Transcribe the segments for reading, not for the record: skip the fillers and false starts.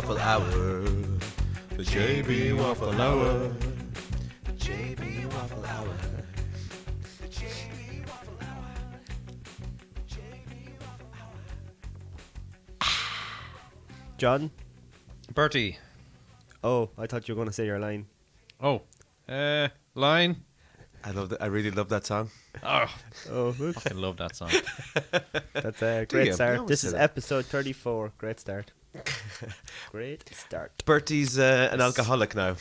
Waffle Hour. The JB Waffle Hour. The JB Waffle Hour. The JB Waffle Hour. JB Waffle Hour. John? Bertie. Oh, I thought you were going to say your line. Oh. Line. I really love that song. Oh, Oh, oops. fucking love that song. That's a Do great you? You start. always This say is that. episode 34. Great start. Great start. Bertie's an alcoholic now.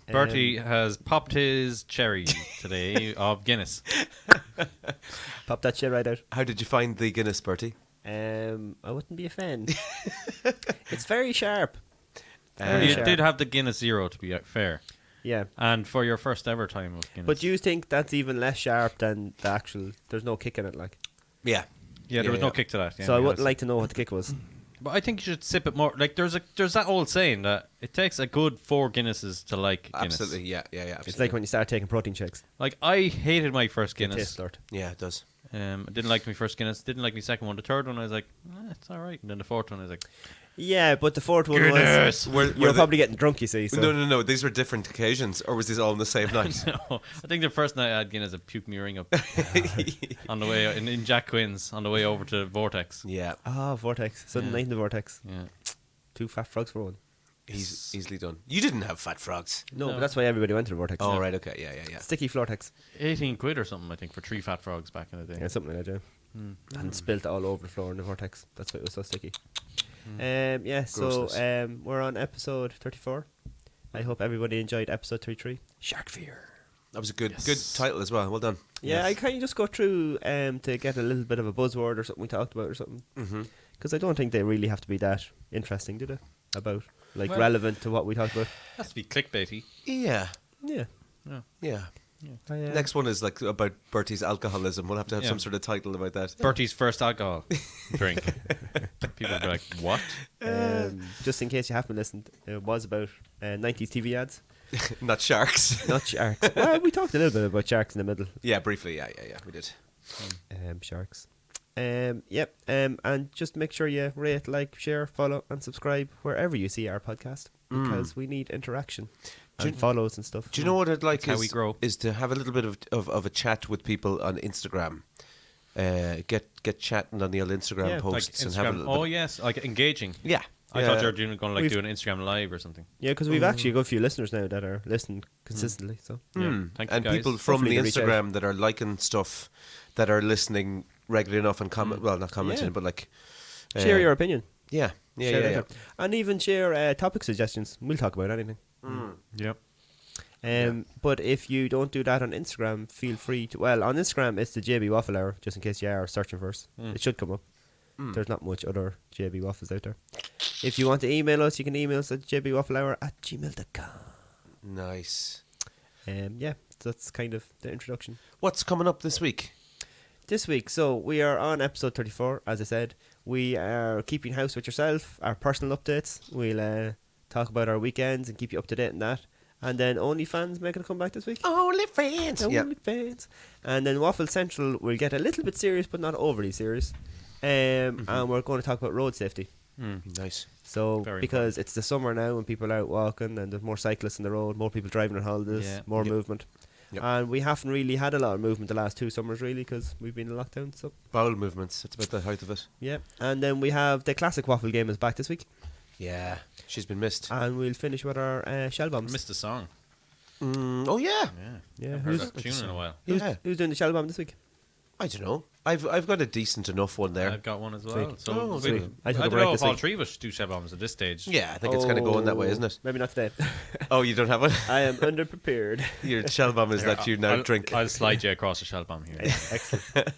Bertie has popped his cherry today of Guinness. Pop that shit right out. How did you find the Guinness, Bertie? I wouldn't be a fan. It's very sharp. Uh, You sharp. did have the Guinness Zero, to be fair. Yeah. And for your first ever time of Guinness. But do you think that's even less sharp than the actual... There's no kick in it, like. Yeah. Yeah, there was yeah. no kick to that. Yeah, So I because- wouldn't like to know what the kick was. But I think you should sip it more. Like, there's that old saying that it takes a good 4 Guinnesses to like Guinness. Absolutely. Yeah. Absolutely. It's like when you start taking protein shakes. Like, I hated my first It Guinness. tastes dirt. Yeah, it does. I didn't like my first Guinness. Didn't like my second one. The third one, I was like, it's all right. And then the fourth one, I was like, Yeah, but the fourth one Guinness. was... You're probably getting drunk, you see. So. No. These were different occasions, or was this all on the same night? no. I think the first night I had Guinness, I puked me ring up on the way in Jack Quinn's on the way over to Vortex. Yeah, Ah, Vortex. Sudden Yeah. night in the Vortex. Yeah. 2 fat frogs for one. he's easily done. You didn't have fat frogs. No, No. but that's why everybody went to the Vortex. Oh, right, okay, yeah. Sticky Flortex. 18 quid or something, I think, for 3 fat frogs back in the day. Yeah, something like that, yeah. And spilt all over the floor in the Vortex. That's why it was so sticky. Yeah, so Grossness. we're on episode 34. I hope everybody enjoyed episode 33. Shark Fear. That was a good Yes. title as well. Well done. Yeah, Yes. I kind of just go through to get a little bit of a buzzword or something we talked about or something. Mm-hmm. Because I don't think they really have to be that interesting, do they? About, like, Well- relevant to what we talked about. Has to be clickbaity. Yeah. Yeah. Yeah. I, Next one is like about Bertie's alcoholism. We'll have to have Yeah. some sort of title about that. Bertie's first alcohol drink. People will be like, what? just in case you haven't listened, it was about 90s TV ads. Not sharks. Not sharks. Well, we talked a little bit about sharks in the middle. Yeah, briefly. Yeah. We did. Sharks. Yep. And just make sure you rate, like, share, follow, and subscribe wherever you see our podcast because we need interaction and follows and stuff. Do you know what I'd like That's how we grow. is to have a little bit of a chat with people on Instagram. Get chatting on the old Instagram Yeah, like posts and have a Instagram. little Oh, bit. yes, like engaging. Yeah. I thought you were going to like We've- do an Instagram live or something. Yeah, because we've actually a good few listeners now that are listening consistently. So Yeah. Thank you, And guys. people from Hopefully the they reach out. Instagram that are liking stuff, that are listening regularly enough and well, not commenting, Yeah. but like share your opinion. Yeah. Share that out. And even share topic suggestions. We'll talk about anything. Yep. But if you don't do that on Instagram, feel free to. Well, on Instagram, it's the JB Waffle Hour, just in case you are searching for us. It should come up. There's not much other JB Waffles out there. If you want to email us, you can email us at jbwafflehour@gmail.com. Nice. Yeah, so that's kind of the introduction. What's coming up this week? This week, so we are on episode 34, as I said. We are keeping house with yourself, our personal updates. We'll talk about our weekends and keep you up to date on that. And then OnlyFans making a comeback this week. OnlyFans. Yeah. OnlyFans. And then Waffle Central will get a little bit serious, but not overly serious. And we're going to talk about road safety. Nice. So, Very because it's the summer now and people are out walking and there's more cyclists on the road, more people driving on holidays, Yeah. more Yep. movement. Yep. And we haven't really had a lot of movement the last 2 summers, really, because we've been in lockdown. So, Bowel movements. That's about the height of it. yeah. And then we have the classic waffle game is back this week. Yeah. She's been missed. And we'll finish with our shell bombs. Missed a song. Oh yeah. Yeah. Yeah. I've heard Who's, that tune in a while. Yeah. who's doing the shell bomb this week? I don't know. I've got a decent enough one there. I've got one as well. Sweet. So Oh, we- sweet. I I took a don't break know this if all week. 3 of us should do shell bombs at this stage. Yeah, I think it's kind of going that way, isn't it? Maybe not today. Oh, you don't have one? I am underprepared. Your shell bomb is Here, that you now I'll- drink. I'll slide you across a shell bomb here. Excellent.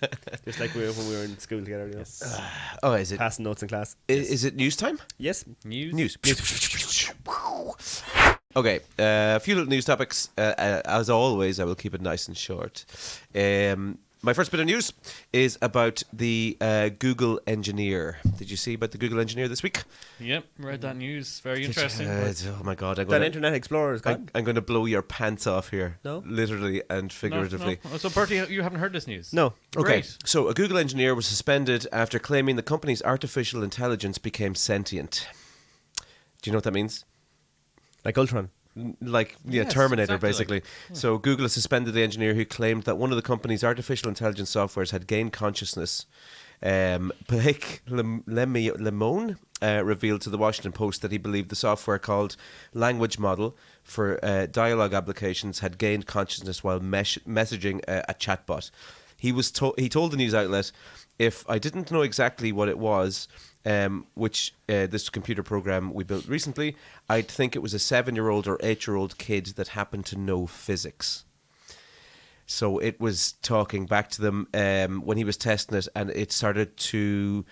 Just like when we were in school together, you know. Oh, is it? Passing notes in class. Is it news time? Yes. News. Okay, a few little news topics. As always, I will keep it nice and short. My first bit of news is about the Google engineer. Did you see about the Google engineer this week? Yep, read that news. Very interesting. Oh my god, I'm That going Internet Explorer is gone. I'm going to blow your pants off here. No? Literally and No, figuratively. no. So, Bertie, you haven't heard this news? No. Okay, Great. so a Google engineer was suspended after claiming the company's artificial intelligence became sentient. Do you know what that means? Like Ultron. Like, yeah, Yes, Terminator, exactly basically. like- So Google has suspended the engineer who claimed that one of the company's artificial intelligence softwares had gained consciousness. Blake Lemone revealed to the Washington Post that he believed the software called Language Model for dialogue applications had gained consciousness while messaging a chatbot. He told the news outlet, "If I didn't know exactly what it was, which this computer program we built recently, I'd think it was a 7-year-old or 8-year-old kid that happened to know physics." So it was talking back to them when he was testing it, and it started to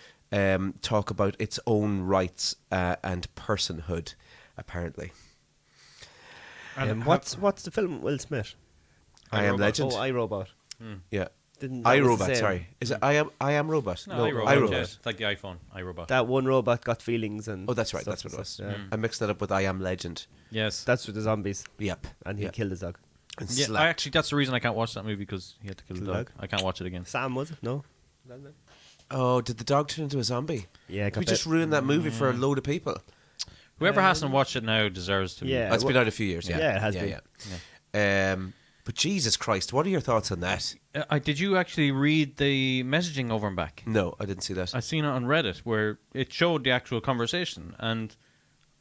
talk about its own rights and personhood, apparently. And What's the film with Will Smith? I Am iRobot. Legend. Oh, iRobot. Yeah. That was the iRobot, same. sorry. Is it I Am Robot? No, iRobot. iRobot. Yeah, it's like the iPhone, iRobot. That one robot got feelings and. Oh, that's right. stuff That's what it and was. stuff, yeah. I mixed that up with I Am Legend. Yes. That's with the zombies, Yep. and he Yeah. killed his dog. And Yeah, slapped. actually, that's the reason I can't watch that movie, because he had to kill the Kill the dog. dog? I can't watch it again. Sam, was it? No. Oh, did the dog turn into a zombie? Yeah, We just ruined that movie for a load of people. Whoever hasn't watched it now deserves to. Yeah. Oh, it's been out a few years. Yeah, Yeah, it has been. Yeah. But Jesus Christ, what are your thoughts on that? Did you actually read the messaging over and back? No, I didn't see that. I seen it on Reddit where it showed the actual conversation, and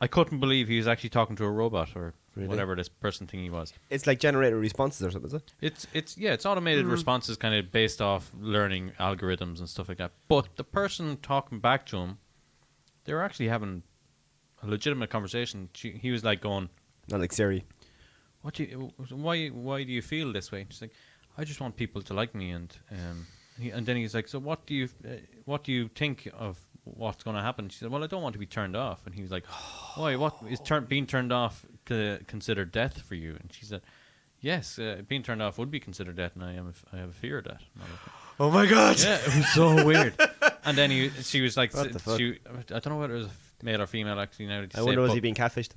I couldn't believe he was actually talking to a robot or Really? whatever this person thing he was. It's like generated responses or something, is it? It's automated responses, kind of based off learning algorithms and stuff like that. But the person talking back to him, they were actually having a legitimate conversation. He was like going, Not like Siri. why do you feel this way? And she's like, I just want people to like me, and then he's like, so what do you think of what's going to happen? She said, well, I don't want to be turned off. And he was like, why? What is being turned off considered death for you? And she said, yes, being turned off would be considered death, and I have a fear of that. And I was like, Oh my God! yeah, it was so weird. And then she was like, What the fuck? I don't know whether it was male or female actually. Now I wonder, was he being catfished?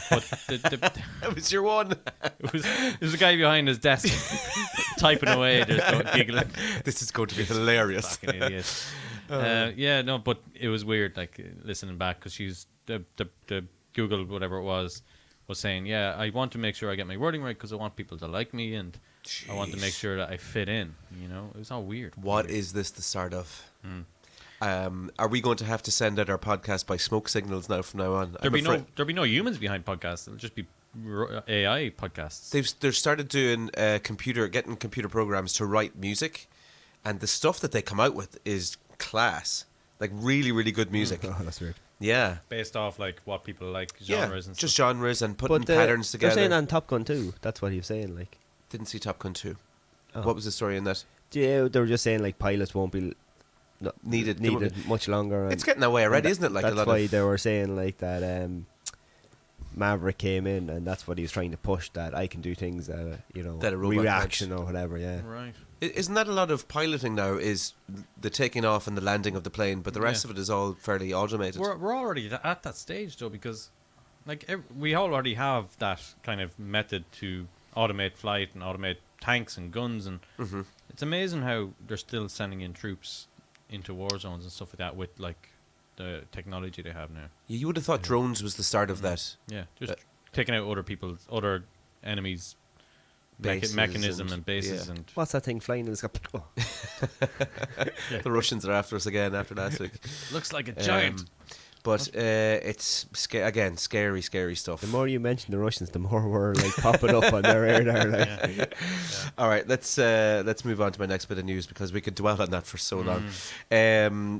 but That was your one. it was a guy behind his desk typing away, just going, giggling. This is going to be hilarious. Fucking idiot. Yeah, no, but it was weird, like listening back, because she's the Google whatever it was saying, yeah, I want to make sure I get my wording right because I want people to like me, and I want to make sure that I fit in. You know, it was all weird. What is this the start of? Are we going to have to send out our podcast by smoke signals now from now on? There'll be no humans behind podcasts. It'll just be AI podcasts. They've started doing getting computer programs to write music, and the stuff that they come out with is class. Like really, really good music. Oh, that's weird. Yeah. Based off like what people like, Yeah, genres and just stuff. genres and putting But patterns they're together. saying on Top Gun too. That's what he was saying. Like, Didn't see Top Gun 2. Oh. What was the story in that? yeah, they were just saying like pilots won't be Needed. much longer. It's getting that way already, isn't it? Like that's a lot why of they were saying like that. Maverick came in, and that's what he was trying to push. That I can do things that That a robot reaction or whatever. Yeah. Right. Isn't that a lot of piloting now? Is the taking off and the landing of the plane, but the rest Yeah. of it is all fairly automated. We're already at that stage though, because like we already have that kind of method to automate flight and automate tanks and guns, and it's amazing how they're still sending in troops into war zones and stuff like that with like the technology they have now. You would have thought drones was the start of that. Yeah, just taking out other enemies' Bases mechanism and- and bases yeah. and What's that thing flying in the sky? Oh. The Russians are after us again after last week. looks like a giant. But it's again scary stuff. The more you mention the Russians, the more we're like popping up on their radar. Like. All right, let's move on to my next bit of news because we could dwell on that for so long.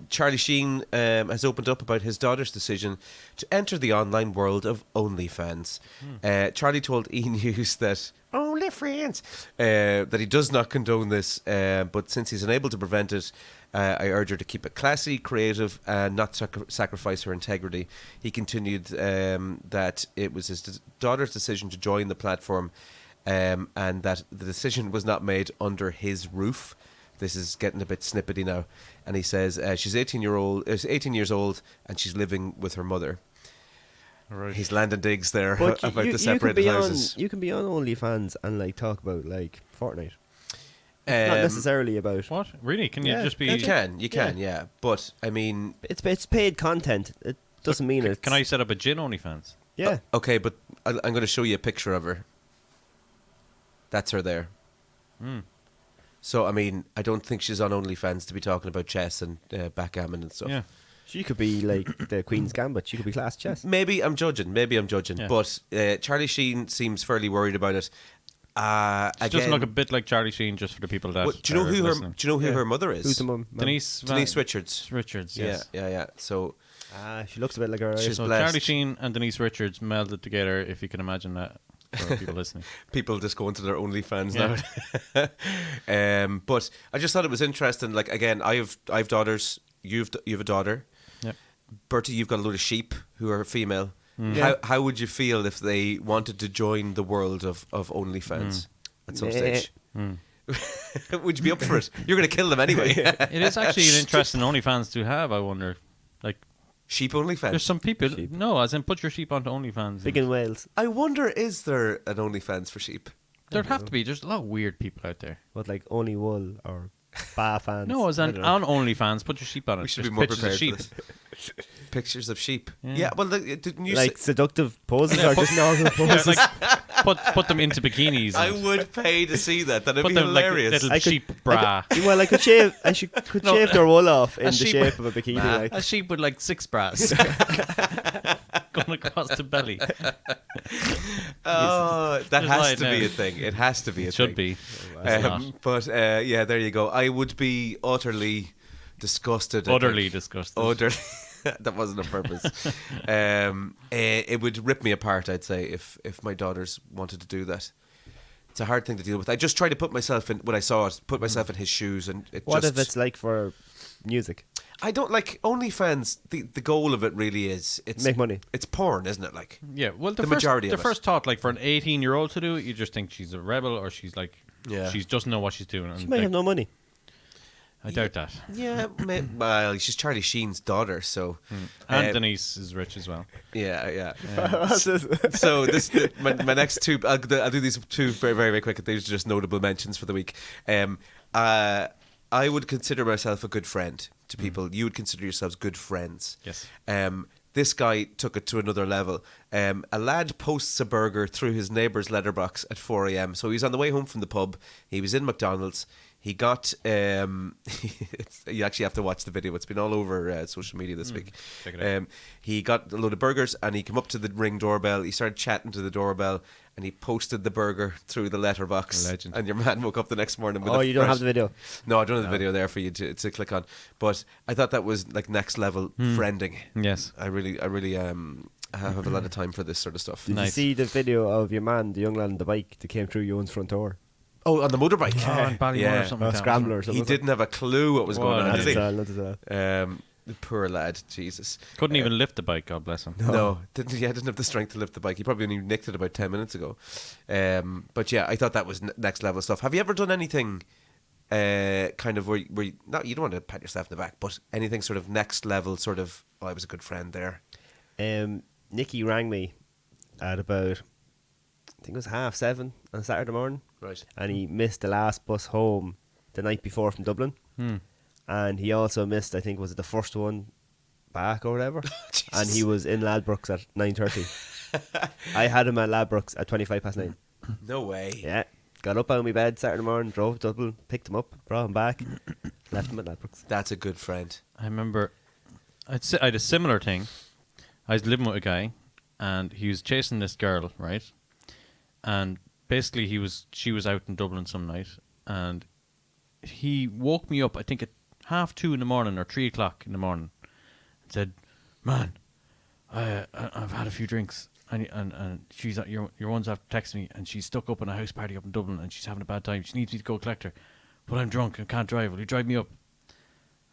Charlie Sheen has opened up about his daughter's decision to enter the online world of OnlyFans. Charlie told E! News that OnlyFans that he does not condone this, but since he's unable to prevent it, I urge her to keep it classy, creative, and not sacrifice her integrity. He continued that it was his daughter's decision to join the platform, and that the decision was not made under his roof. This is getting a bit snippety now. And he says she's 18 years old, and she's living with her mother. Right. He's landing digs there But about you the could separated be houses. you can be on OnlyFans and like talk about like Fortnite. It's not Um, necessarily about. What? Really? Can you Yeah, just be? You can, yeah. But I mean, It's paid content. doesn't mean it. Can I set up a gin OnlyFans? Yeah. Okay, but I'm going to show you a picture of her. That's her there. So, I mean, I don't think she's on OnlyFans to be talking about chess and backgammon and stuff. Yeah. She could be like the Queen's Gambit. She could be class chess. Maybe I'm judging. Yeah. But Charlie Sheen seems fairly worried about it. She doesn't look a bit like Charlie Sheen, just for the people that. Do you know are who her? listening. Do you know who her mother is? Who's the mum? Denise Richards. Richards. Yes. Yeah. So She looks a bit like her. She's So blessed. Charlie Sheen and Denise Richards melded together. If you can imagine that for people listening. people just go into their OnlyFans now. But I just thought it was interesting. Like again, I've daughters. You've a daughter. Yep. Bertie, you've got a load of sheep who are female. Yeah. How would you feel if they wanted to join the world of OnlyFans at some stage? Would you be up for it? You're going to kill them anyway. It is actually an interesting OnlyFans to have. I wonder, like, Sheep OnlyFans. there's some people. Sheep. No, as in put your sheep onto OnlyFans. Big in Wales. I wonder, is there an OnlyFans for sheep? There'd have to be. There's a lot of weird people out there. What, like Only Wool or Ba fans? No, as I in don't know. on OnlyFans, put your sheep on it. We should There's be more pictures prepared of sheep. for this. Pictures of sheep. Yeah. Yeah, well, didn't you Like say... seductive poses or just normal Yeah, poses? like, put them into bikinis. I and would pay to see that. That'd put be them like hilarious. little I could- sheep bra. Well, I could shave. I could shave their wool off in the sheep- shape of a bikini. Like. A sheep with like 6 bras going across the belly. Oh, that Just has lie to be down. a thing. It has to be a It should thing. be. It's not. But yeah, there you go. I would be utterly disgusted. I Utterly think. disgusted. Utterly. That wasn't on purpose. It would rip me apart, I'd say, if my daughters wanted to do that. It's a hard thing to deal with. I just tried to put myself in, when I saw it, put myself in his shoes, and it What just... if it's like for music? I don't like OnlyFans. The goal of it really is it's Make money. It's porn, isn't it? Like Yeah, well, The majority of the it. first thought, like for an 18-year-old to do it, you just think she's a rebel or she's like, Yeah. she doesn't know what she's doing. She And might like, have no money. I doubt that. yeah, well, she's Charlie Sheen's daughter, so And Denise is rich as well. yeah. What's this? So my next two, I'll do these two very, very, very quick. These are just notable mentions for the week. I would consider myself a good friend to people. You would consider yourselves good friends. Yes. This guy took it to another level. A lad posts a burger through his neighbour's letterbox at 4 a.m. So he's on the way home from the pub. He was in McDonald's. He got... you actually have to watch the video. It's been all over social media this week. Check it out. He got a load of burgers and he came up to the Ring doorbell. He started chatting to the doorbell and he posted the burger through the letterbox. Legend. And your man woke up the next morning with Oh, a you don't fresh- have the video. No, I don't have the video there for you to click on. But I thought that was like next level friending. Yes. I really have a lot of time for this sort of stuff. Did you Nice. see the video of your man, the young lad on the bike that came through Ewan's front door? Oh, on the motorbike. Oh, in Ballymore Yeah. or something Or like that. Scrambler or He something. didn't have a clue what was going Well, on, not did at he? Not at all. The poor lad, Jesus. Couldn't even lift the bike, God bless him. No, didn't have the strength to lift the bike. He probably only nicked it about 10 minutes ago. But yeah, I thought that was next level stuff. Have you ever done anything kind of where you, not, you don't want to pat yourself in the back, but anything sort of next level sort of, oh, I was a good friend there? Nicky rang me at about, I think it was 7:30 on a Saturday morning. Right. And he missed the last bus home the night before from Dublin. And he also missed, I think, was it the first one back or whatever? And he was in Ladbrokes at 9:30. I had him at Ladbrokes at 9:25. No way. Yeah. Got up out of my bed Saturday morning, drove to Dublin, picked him up, brought him back, left him at Ladbrokes. That's a good friend. I remember I had a similar thing. I was living with a guy and he was chasing this girl, right? And basically she was out in Dublin some night and he woke me up, I think at 2:30 in the morning or 3 o'clock in the morning and said, "Man, I've had a few drinks and she's your one's after texting me and she's stuck up in a house party up in Dublin and she's having a bad time. She needs me to go collect her, but I'm drunk and can't drive. Will you drive me up?"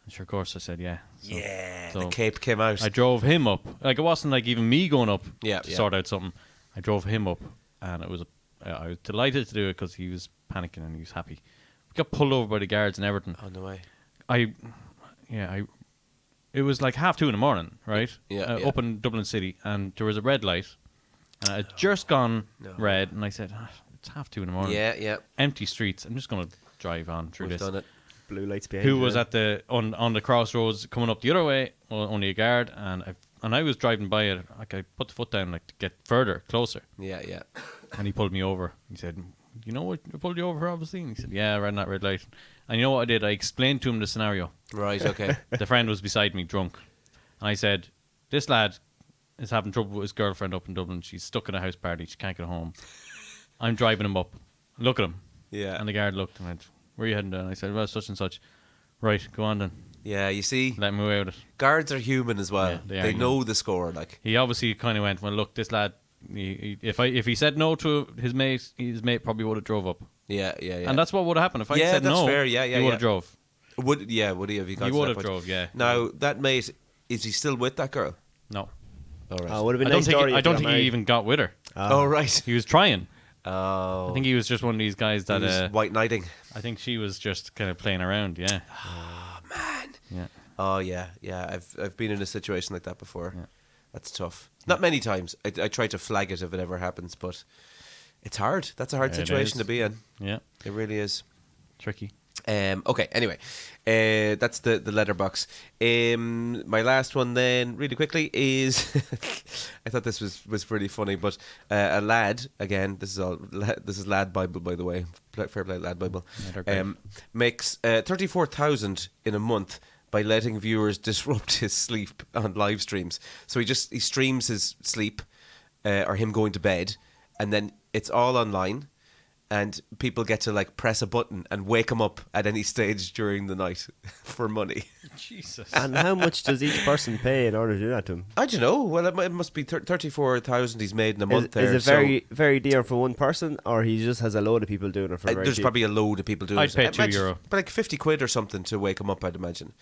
And sure, of course, I said yeah. So, Yeah, so the cape came out. I drove him up. Like it wasn't like even me going up Yeah, to yeah. sort out something. I drove him up, and I was delighted to do it because he was panicking and he was happy. We got pulled over by the guards and everything. Oh, no way. It was like 2:30 in the morning, right? Yeah, yeah. Up in Dublin City, and there was a red light, and it had just gone No. red, and I said, "It's 2:30 in the morning. Yeah. Empty streets. I'm just going to drive on through We've this." done it. Blue lights behind Who you. was at the on the crossroads coming up the other way? Well, only a guard, and and I was driving by it. Like I put the foot down like to get further, closer, Yeah, yeah. and he pulled me over. He said, "You know what? I pulled you over for, obviously." And he said, "Yeah, ran that red light." And you know what I did? I explained to him the scenario. Right, okay. The friend was beside me, drunk, and I said, "This lad is having trouble with his girlfriend up in Dublin. She's stuck in a house party. She can't get home. I'm driving him up. Look at him." Yeah. And the guard looked and went, "Where are you heading down?" I said, "Well, such and such." "Right, go on then." Yeah, you see, Let him away with it. guards are human as well. Yeah, they are they human. know the score, like. He obviously kind of went, "Well, look, this lad. If he said no to his mate probably would have drove up." Yeah, yeah, yeah. And that's what would have happened if I Yeah, said that's no. fair. Yeah, yeah, he would yeah. have drove. would he have he got He to would that have point? drove. Yeah. Now, that mate, is he still with that girl? No. All right. Oh, would have been I a don't nice think. story. I don't think he even got with her. Oh, right. He was trying. Oh. I think he was just one of these guys that. He was white knighting. I think she was just kind of playing around. Yeah. Oh, man. Yeah. Oh, yeah, yeah. I've been in a situation like that before. Yeah. That's tough. Not many times. I try to flag it if it ever happens, but it's hard. That's a hard Yeah, it situation is. to be in. Yeah. It really is. Tricky. Okay, anyway, that's the letterbox. My last one then, really quickly, is I thought this was pretty funny, but a lad, again, this is Lad Bible, by the way, fair play, Lad Bible, Yeah, they're great. makes 34,000 in a month by letting viewers disrupt his sleep on live streams. So he streams his sleep or him going to bed, and then it's all online. And people get to like press a button and wake him up at any stage during the night for money. Jesus. And how much does each person pay in order to do that to him? I don't know. Well, it must be 34,000 he's made in a month. Is there. it very, very dear for one person, or he just has a load of people doing it for very There's cheap? probably a load of people doing I'd it. pay Imagine- €2. But like 50 quid or something to wake him up, I'd imagine.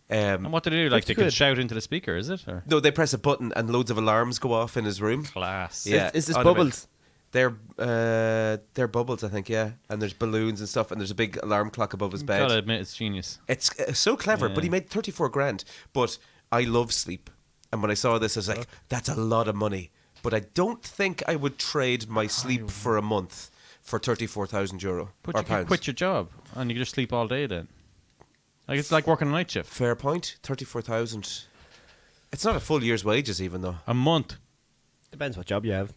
And what do they do? Like 50 they can quid. shout into the speaker, is it? Or? No, they press a button and loads of alarms go off in his room. Class. Yeah, Is this on a bit. bubbles? They're bubbles, I think, yeah. And there's balloons and stuff, and there's a big alarm clock above his bed. Gotta admit, it's genius. It's so clever, but he Yeah. made 34 grand. But I love sleep. And when I saw this, I was like, that's a lot of money. But I don't think I would trade my sleep for a month for €34,000 But or you can pounds. quit your job and you can just sleep all day then. Like it's like working a night shift. Fair point. 34,000. It's not a full year's wages, even though. A month. Depends what job you have.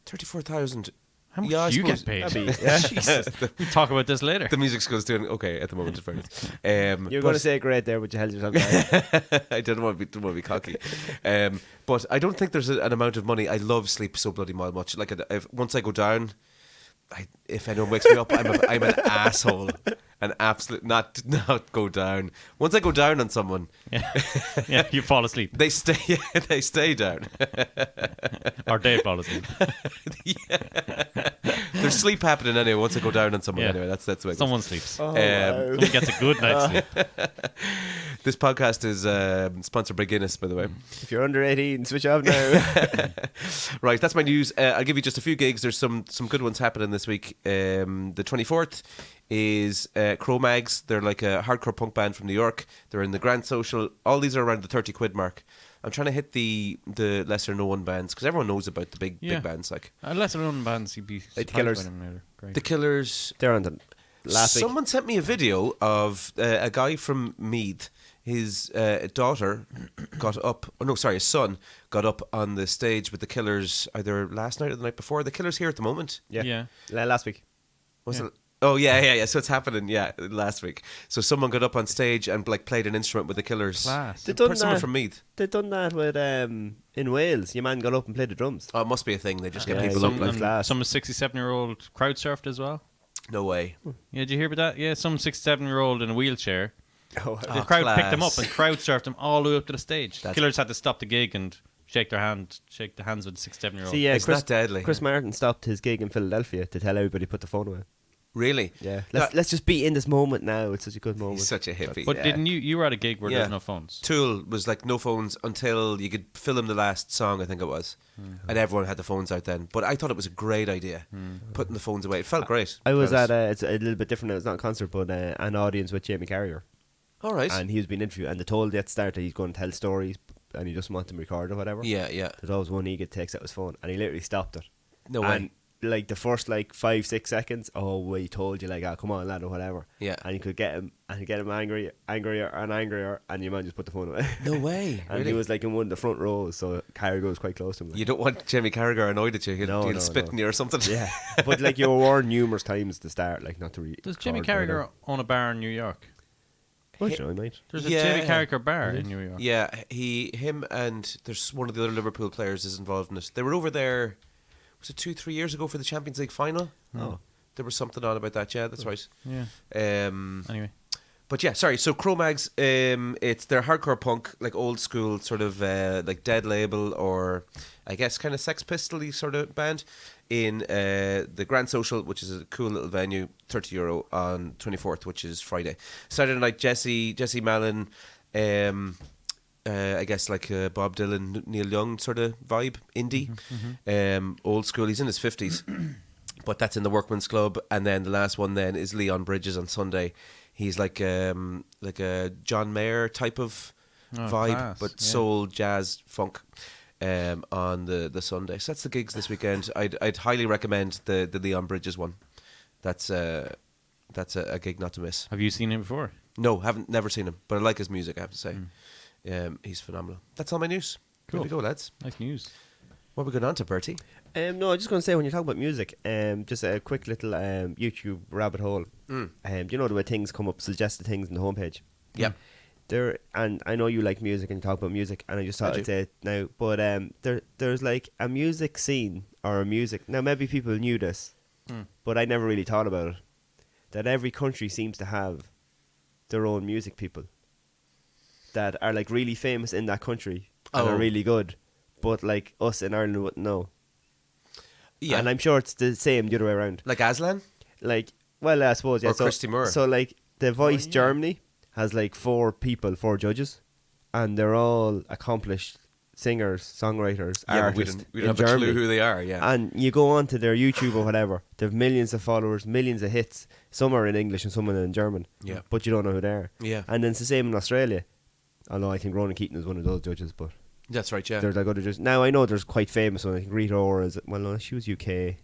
34,000. How much Yeah, I do you get suppose- paid? That'd be- yeah. Jesus. We'll talk about this later. The music school's doing okay at the moment, in fairness. You're but- going to say great there, but you held yourself back. I don't want to be cocky, but I don't think there's an amount of money. I love sleep so bloody much. Like once I go down, if anyone wakes me up, I'm an asshole, an absolute not go down. Once I go down on someone, Yeah, you fall asleep. they stay down. Or they fall asleep. There's sleep happening anyway. Once I go down on someone, Yeah. anyway, that's the way. it goes. Someone sleeps. Oh, Um, wow. Someone gets a good night's sleep. This podcast is sponsored by Guinness, by the way. If you're under 18, switch off now. Right, that's my news. I'll give you just a few gigs. There's some good ones happening this week. The 24th is Cro-Mags. They're like a hardcore punk band from New York. They're in the Grand Social. All these are around the 30 quid mark. I'm trying to hit the lesser known bands because everyone knows about the big bands like Lesser known bands, you'd be Like the surprised Killers. by them later. Great. the Killers. They're on the last week. Someone sent me a video of a guy from Meath. His daughter got up. Oh no, sorry, his son got up on the stage with the Killers either last night or the night before. The Killers here at the moment. Yeah. Last week. Was Yeah. it? Oh yeah. So it's happening. Yeah, last week. So someone got up on stage and like played an instrument with the Killers. Class. They've done Someone that. from Meath. They've done that with in Wales. Your man got up and played the drums. Oh, it must be a thing. They just get Yeah, people some- up. Like, and class. Some 67-year-old crowd surfed as well. no way. Yeah, did you hear about that? Yeah, some 67-year-old in a wheelchair. Oh, The Oh, crowd picked him class. up and crowd surfed him all the way up to the stage. That's- Killers had to stop the gig and shake the hands with the 67-year-old. See, yeah, It's Chris, not deadly. Chris Martin stopped his gig in Philadelphia to tell everybody to put the phone away. Really? Yeah, That- let's just be in this moment now. It's such a good moment. He's such a hippie. But yeah. didn't you were at a gig where Yeah. there's no phones? Tool was like no phones until you could film the last song, I think it was. And everyone had the phones out then. But I thought it was a great idea, putting the phones away. It felt great. I was to be at honest. it's a little bit different. It's not a concert, but an audience with Jamie Carrier, All right. and he was being interviewed, and they told at the start that he's going to tell stories, and he just wants them recorded or whatever. Yeah. There's always one he takes out his phone, and he literally stopped it. No and way. like the first like 5-6 seconds, oh, we told you, like, come on, lad, or whatever. Yeah. And you could get him angrier, and your man just put the phone away. No way. And Really? he was like in one of the front rows, so Carragher was quite close to him. Like. You don't want Jamie Carragher annoyed at you. He'll spit in you or something. Yeah, but like you were warned numerous times to start, like not to read. Does Jimmy Carragher own a bar in New York? Well, sure, I might. There's a Jimmy Carragher bar in New York. Yeah, him and there's one of the other Liverpool players is involved in it. They were over there, was it 2-3 years ago for the Champions League final? Oh. There was something on about that, yeah, that's right. Yeah. Anyway. But yeah, sorry, so Cro-Mags, it's their hardcore punk, like old school sort of like Dead Label or I guess kind of Sex Pistol-y sort of band in the Grand Social, which is a cool little venue, €30 on 24th, which is Friday. Saturday night, Jesse Malin, I guess like Bob Dylan, Neil Young sort of vibe, indie, old school. He's in his 50s, but that's in the Workman's Club. And then the last one then is Leon Bridges on Sunday. He's like a John Mayer type of vibe, class, but soul, jazz, funk. On the Sunday, so that's the gigs this weekend. I'd highly recommend the Leon Bridges one. That's a gig not to miss. Have you seen him before? No, never seen him, but I like his music. I have to say, he's phenomenal. That's all my news. Cool. There we go, lads. Nice news. What are we going on to, Bertie? No, I'm just going to say, when you talk about music, just a quick little YouTube rabbit hole. Do you know the way things come up, suggested things on the homepage? Yeah. And I know you like music and you talk about music, and I just thought I'd say it now. But there's like a music scene or a music. Now maybe people knew this, but I never really thought about it. That every country seems to have their own music people that are like really famous in that country and are really good, but like us in Ireland wouldn't know. Yeah, and I'm sure it's the same the other way around. Like Aslan? Like, well, I suppose, yeah. Or Christy Moore. So like The Voice Germany has like 4 judges, and they're all accomplished singers, songwriters, artists. We don't have a clue who they are, yeah. And you go on to their YouTube or whatever, they have millions of followers, millions of hits. Some are in English and some are in German. Yeah. But you don't know who they are. Yeah. And then it's the same in Australia. Although I think Ronan Keaton is one of those judges, but that's right, yeah. there's like other judges. Now I know there's quite famous ones. I think Rita Ora is, well, no, she was UK.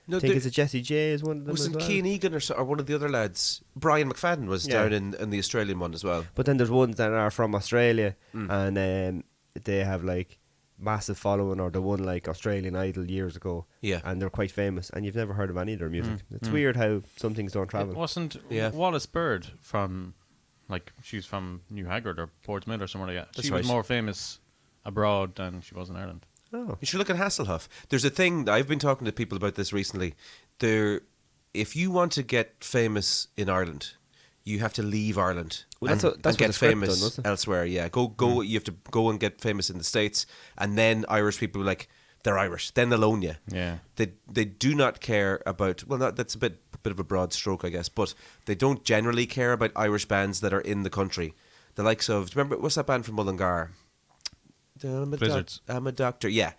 No, I think it's a Jessie J is one of them. Wasn't as well. Cian Egan or one of the other lads? Brian McFadden was down in the Australian one as well. But then there's ones that are from Australia, and they have like massive following, or they won like Australian Idol years ago. Yeah. And they're quite famous, and you've never heard of any of their music. It's weird how some things don't travel. It wasn't Wallace Bird from, like, she's from New Haggard or Portsmouth or somewhere like that. That's she was more famous abroad than she was in Ireland. Oh. You should look at Hasselhoff. There's a thing, I've been talking to people about this recently. If you want to get famous in Ireland, you have to leave Ireland and get famous elsewhere. Yeah, go. You have to go and get famous in the States, and then Irish people are like, they're Irish. Then they'll own you. Yeah, they do not care about. Well, that's a bit of a broad stroke, I guess, but they don't generally care about Irish bands that are in the country. The likes of, do you remember, what's that band from Mullingar? Blizzards. I'm a doctor. Yeah.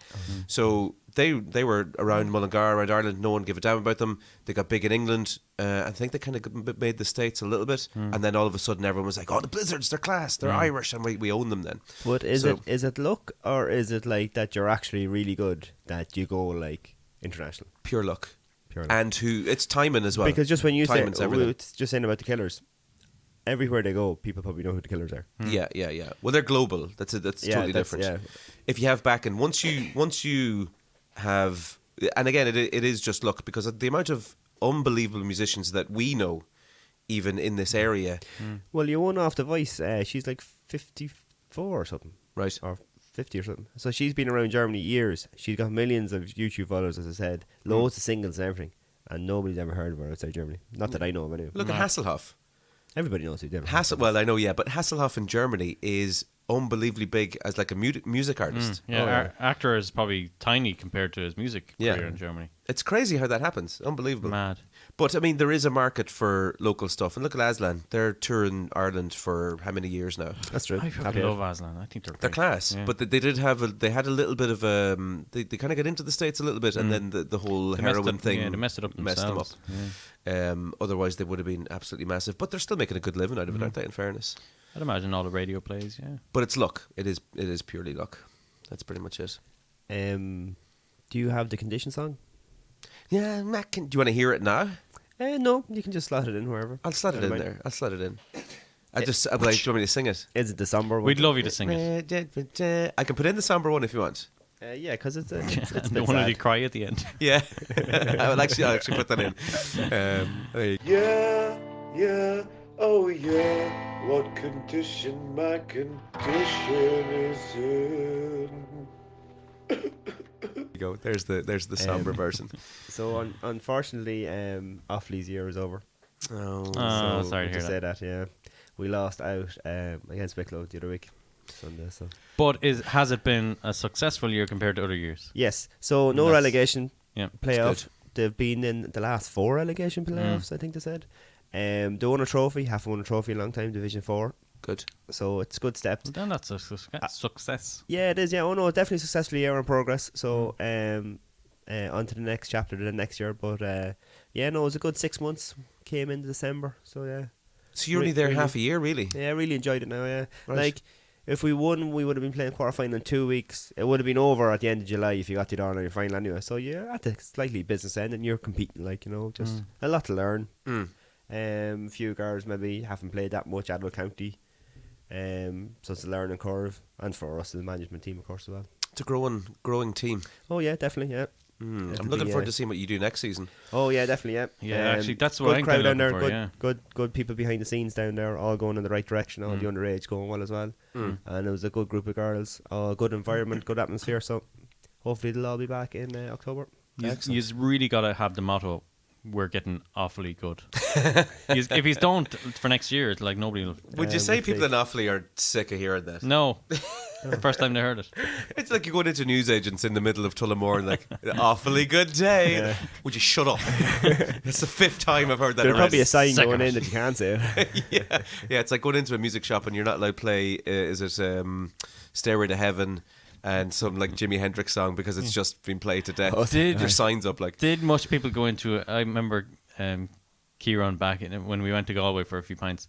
So they were around Mullingar, around Ireland. No one gave a damn about them. They got big in England. I think they kind of made the States a little bit, and then all of a sudden everyone was like, "Oh, the Blizzards, they're class. They're Irish, and we own them." Then. But is it luck, or is it like that you're actually really good that you go like international? Pure luck. And it's timing as well. Because just when you say, everything. just saying about the Killers. Everywhere they go, people probably know who the Killers are. Yeah. Well, they're global. That's totally different. Yeah. If you have backing, once you have, and again, it is just luck, because of the amount of unbelievable musicians that we know, even in this area. Well, you won off The Voice. She's like 54 or something, right? Or 50 or something. So she's been around Germany years. She's got millions of YouTube followers, as I said, loads of singles and everything, and nobody's ever heard of her outside Germany. Not that I know of anyway. Look at Hasselhoff. Everybody knows who David Well, I know, yeah, but Hasselhoff in Germany is unbelievably big as like a music artist. Actor is probably tiny compared to his music career in Germany. It's crazy how that happens. Unbelievable. Mad. But I mean, there is a market for local stuff. And look at Aslan. They're touring Ireland for how many years now? That's true. I fucking love Aslan. I think they're class. Yeah. But they had a little bit of they kind of got into the States a little bit, and then the whole heroin thing. Yeah, they messed it up themselves. Otherwise, they would have been absolutely massive. But they're still making a good living out of it, aren't they? In fairness, I'd imagine all the radio plays. Yeah, but it's luck. It is purely luck. That's pretty much it. Do you have the Condition song? Yeah, Mackin. Do you want to hear it now? No, you can just slot it in wherever. I'll slot it Never in mind. there. I'll slot it in. I'm like, do you want me to sing it? Is it the somber one? We'd love you to sing it. I can put in the somber one if you want. Yeah, because it's a bit The one where sad. you cry at the end. Yeah, I'll actually put that in. There you Yeah, oh yeah, what condition my condition is in. go. There's the somber version. So unfortunately, Offaly's year is over. Oh, Oh, So sorry to we'll hear just say that. that. Yeah, we lost out against Wicklow the other week, Sunday. So But has it been a successful year compared to other years? yes, so no That's- relegation Yeah. playoff. They've been in the last 4 relegation playoffs, I think they said. They won a trophy, haven't won a trophy in a long time, Division 4. good. So it's good steps. Well, then that's a success. Yeah, it is. Yeah, oh no, definitely successful year in progress. So on to the next chapter, the next year. But yeah, no, it was a good 6 months. Came in December, so yeah. So you're only there Really? half a year, really? Yeah, I really enjoyed it now. Yeah, Right. like if we won, we would have been playing quarterfinal in 2 weeks. It would have been over at the end of July if you got it on your final anyway. So you're at the slightly business end, and you're competing. Like just a lot to learn. Mm. A few girls maybe haven't played that much Adwell County. So it's a learning curve, and for us, the management team, of course, as well. It's a growing team. Oh yeah, definitely, yeah. I'm looking forward to seeing what you do next season. Oh yeah, definitely, yeah. Yeah, actually, that's what good I'm crowd kinda down there. looking for, Good, yeah. good people behind the scenes down there, all going in the right direction. All the underage going well as well, and it was a good group of girls. Good environment, good atmosphere. So hopefully they'll all be back in October. You've really got to have the motto, we're getting awfully good. If he's don't for next year, it's like nobody will. Would you say we'll people see. in Offaly are sick of hearing that? No. First time they heard it. It's like you're going into newsagents in the middle of Tullamore and like, awfully good day. Yeah. Would you shut up? It's the 5th time I've heard that There's already. probably a sign Second. going in that you can't say it. yeah, it's like going into a music shop and you're not allowed to play, is it Stairway to Heaven and some like Jimi Hendrix song because it's just been played to death. Oh, did- Your signs up like, Did much people go into it? I remember Kieran back when we went to Galway for a few pints.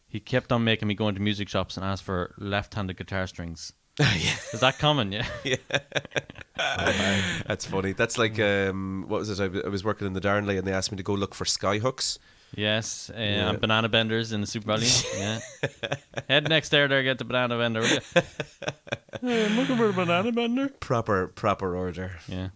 He kept on making me go into music shops and ask for left-handed guitar strings. yeah, Is that common? Yeah. that's funny. That's like, what was it? I was working in the Darnley and they asked me to go look for sky hooks. Yes, and banana benders in the Super Valley. Yeah. Head next there, get the banana bender, will you? Hey, I'm looking for a banana bender. Proper order. Yeah.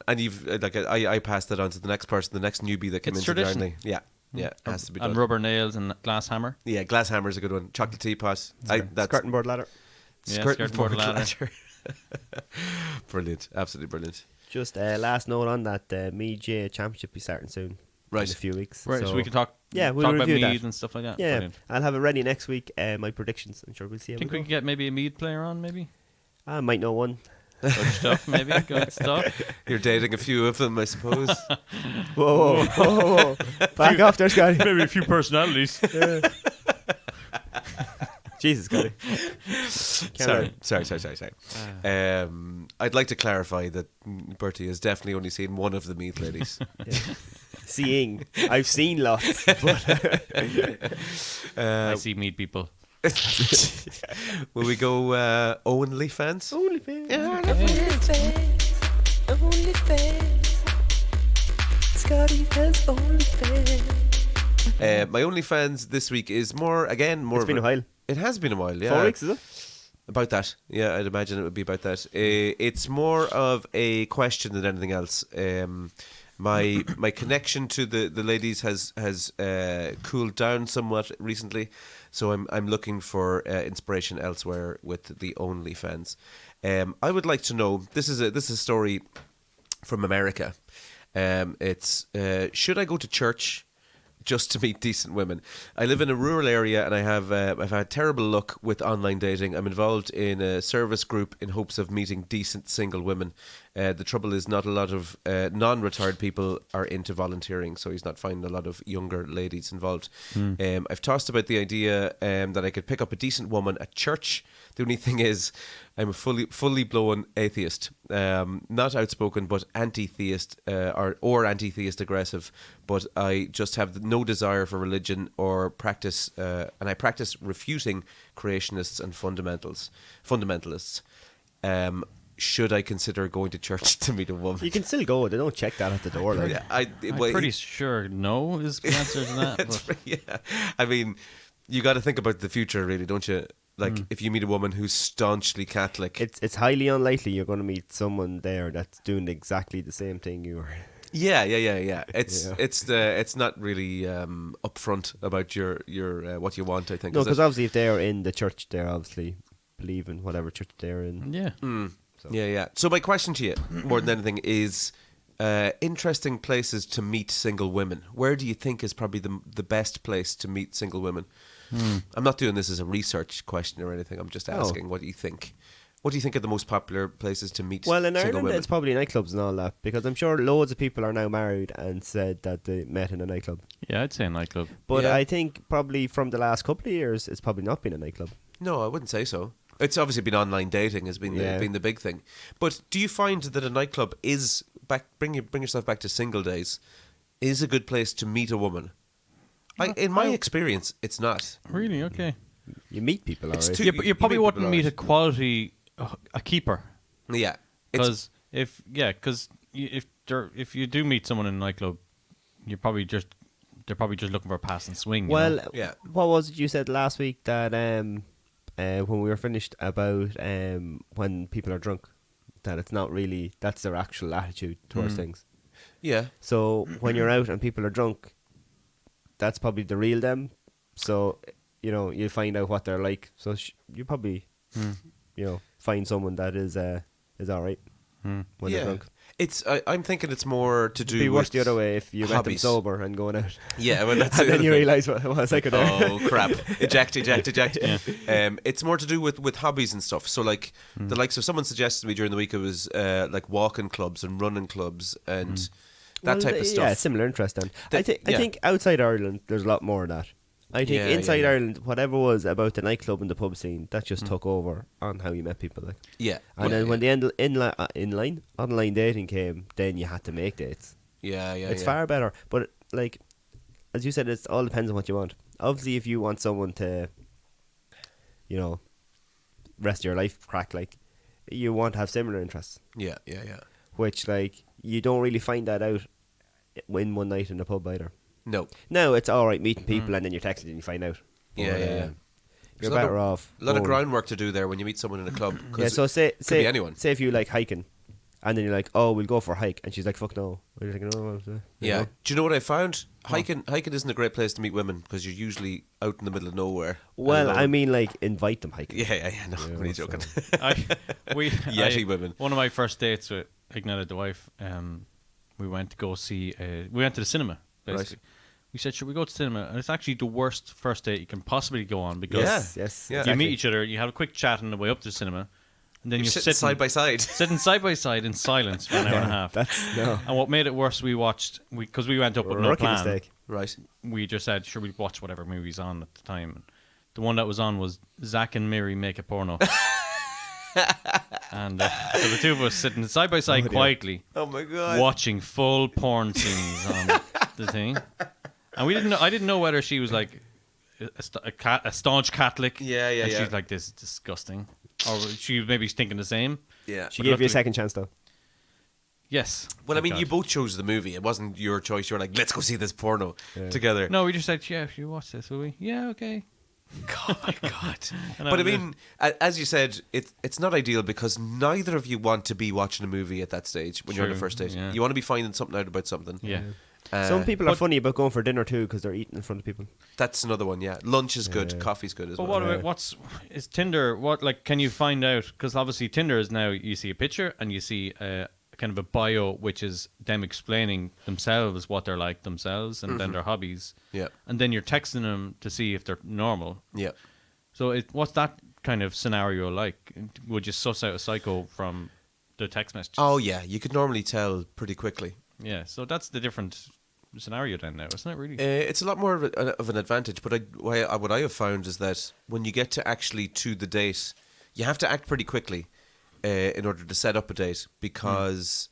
And you've like I passed that on to the next person, the next newbie that came It's into tradition. Darnley. Yeah, it has to be done. And rubber nails and glass hammer. Yeah, glass hammer's a good one. Chocolate teapot. That's Skirting board ladder. Yeah, skirting skirting board board ladder. ladder. Brilliant, absolutely brilliant. Just last note on that, Mead Championship be starting soon. Right. In a few weeks. Right, so we can talk. Yeah, we'll talk about review Mead that. and stuff like that. Yeah, Brilliant. I'll have it ready next week. My predictions. I'm sure we'll see how Think we we go. could get maybe a Mead player on, maybe. I might know one. Good stuff, maybe. Good stuff. You're dating a few of them, I suppose. Whoa. Back off there, Scotty. Maybe a few personalities. Jesus, Scotty. Sorry. I'd like to clarify that Bertie has definitely only seen one of the Meath ladies. Seeing. I've seen lots. But I see Mead people. Will we go eoinly fans? Scotty has OnlyFans. My OnlyFans this week is more. It's of been a while. It has been a while, yeah. 4 weeks, is it? About that, yeah, I'd imagine it would be about that. It's more of a question than anything else. My connection to the ladies has cooled down somewhat recently, so I'm looking for inspiration elsewhere with the OnlyFans. I would like to know, this is a story from America. It's should I go to church just to meet decent women? I live in a rural area and I've had terrible luck with online dating. I'm involved in a service group in hopes of meeting decent single women. The trouble is not a lot of non-retired people are into volunteering, so he's not finding a lot of younger ladies involved. I've tossed about the idea that I could pick up a decent woman at church. The only thing is I'm a fully blown atheist. Not outspoken, but anti-theist or anti-theist aggressive. But I just have no desire for religion or practice, and I practice refuting creationists and fundamentalists. should I consider going to church to meet a woman? You can still go. They don't check that at the door. Like. Yeah, I'm pretty sure no is the answer to that. but- yeah. I mean, you got to think about the future, really, don't you? Like, if you meet a woman who's staunchly Catholic, It's highly unlikely you're going to meet someone there that's doing exactly the same thing you are. yeah. It's Yeah. it's not really upfront about your what you want. I think. No, is it? because obviously if they're in the church, they're obviously believe in whatever church they're in. yeah. Yeah. So my question to you, more than anything, is interesting places to meet single women. Where do you think is probably the best place to meet single women? I'm not doing this as a research question or anything. I'm just asking, what do you think? What do you think are the most popular places to meet Well, in single Ireland, women? it's probably nightclubs and all that, because I'm sure loads of people are now married and said that they met in a nightclub. Yeah, I'd say a nightclub. But Yeah. I think probably from the last couple of years, it's probably not been a nightclub. No, I wouldn't say so. It's obviously been online dating has been Yeah. been the big thing. But do you find that a nightclub is bring yourself back to single days is a good place to meet a woman? In my experience, it's not. Really? Okay. You meet people, It's alright. too- Yeah, but you you probably meet wouldn't people meet a alright. quality, a keeper. Yeah, it's Because if you do meet someone in a nightclub, they're probably just looking for a pass and swing. you Well, know? Yeah. what was it you said last week that when we were finished about when people are drunk, that it's not really, that's their actual attitude towards things. yeah. So when you're out and people are drunk, that's probably the real them. So, you find out what they're like. So you probably, find someone that is all right when they're drunk. I'm thinking it's more to do It'd be worse with the other way if you met them hobbies. sober and going out. Yeah, well, that's And the then other you thing. realise what it's like there. Oh crap! Eject. It's more to do with hobbies and stuff. So like the likes of someone suggested to me during the week, it was like walking clubs and running clubs and that type of stuff. Yeah, similar interest then. I yeah. think outside Ireland there's a lot more of that. I think Yeah, inside yeah. Ireland, whatever was about the nightclub and the pub scene, that just took over on how you met people. Like. Yeah, And then when the online dating came, then you had to make dates. yeah, It's far better. But like, as you said, it all depends on what you want. Obviously, if you want someone to, rest of your life crack, like, you want to have similar interests. yeah. Which, like, you don't really find that out in one night in a pub either. No, No, it's all right meeting people and then you're texting and you find out. Yeah, But, yeah. You're There's a lot better of- off. a lot of going- groundwork to do there when you meet someone in a club. 'cause Yeah, so it could be anyone. Say if you like hiking, and then you're like, oh, we'll go for a hike, and she's like, fuck no. And you're like, no. Yeah. know? Do you know what I found? Hiking isn't a great place to meet women because you're usually out in the middle of nowhere. Well, alone. I mean, like, invite them hiking. Yeah. No, I'm only so- joking. Yeti women. One of my first dates with Ignata, the wife, we went to go see. We went to the cinema. Basically, we said, "Should we go to cinema?" And it's actually the worst first date you can possibly go on because Yes. Yeah. you exactly. meet each other, you have a quick chat on the way up to the cinema, and then You're you're sitting side by side. sitting side by side in silence for an hour and a half. That's no. And what made it worse, we because we went up with no Rookie plan. mistake. Right. We just said, "Should we watch whatever movie's on at the time?" And the one that was on was Zack and Miri Make a Porno. And so the two of us sitting side by side dear. quietly, Oh my god. watching full porn scenes on the thing. And we didn't know. I didn't know whether she was like a staunch Catholic. Yeah, And yeah. she's like, "This is disgusting," or she was maybe thinking the same. Yeah. She But gave you a luckily- second chance, though. Yes. Well, I Thank mean, God. you both chose the movie. It wasn't your choice. You were like, let's go see this porno together. No, we just said, "Yeah, you watch this, will we?" Yeah, okay. Oh my god. And But I was mean, as you said, it's not ideal because neither of you want to be watching a movie at that stage when you're on the True, first date. yeah. You want to be finding something out about something. Yeah. Some people are but- funny about going for dinner too because they're eating in front of people. That's another one. Yeah, lunch is good. Coffee's good as But well. what about is Tinder? What can you find out? Because obviously Tinder is now you see a picture and you see kind of a bio, which is them explaining themselves, what they're like themselves, and then their hobbies. Yeah. And then you're texting them to see if they're normal. Yeah. So what's that kind of scenario like? Would you suss out a psycho from the text messages? Oh yeah, you could normally tell pretty quickly. Yeah. So that's the different scenario then now, isn't it? Really? It's a lot more of an advantage. But what I have found is that when you get to actually to the date, you have to act pretty quickly in order to set up a date because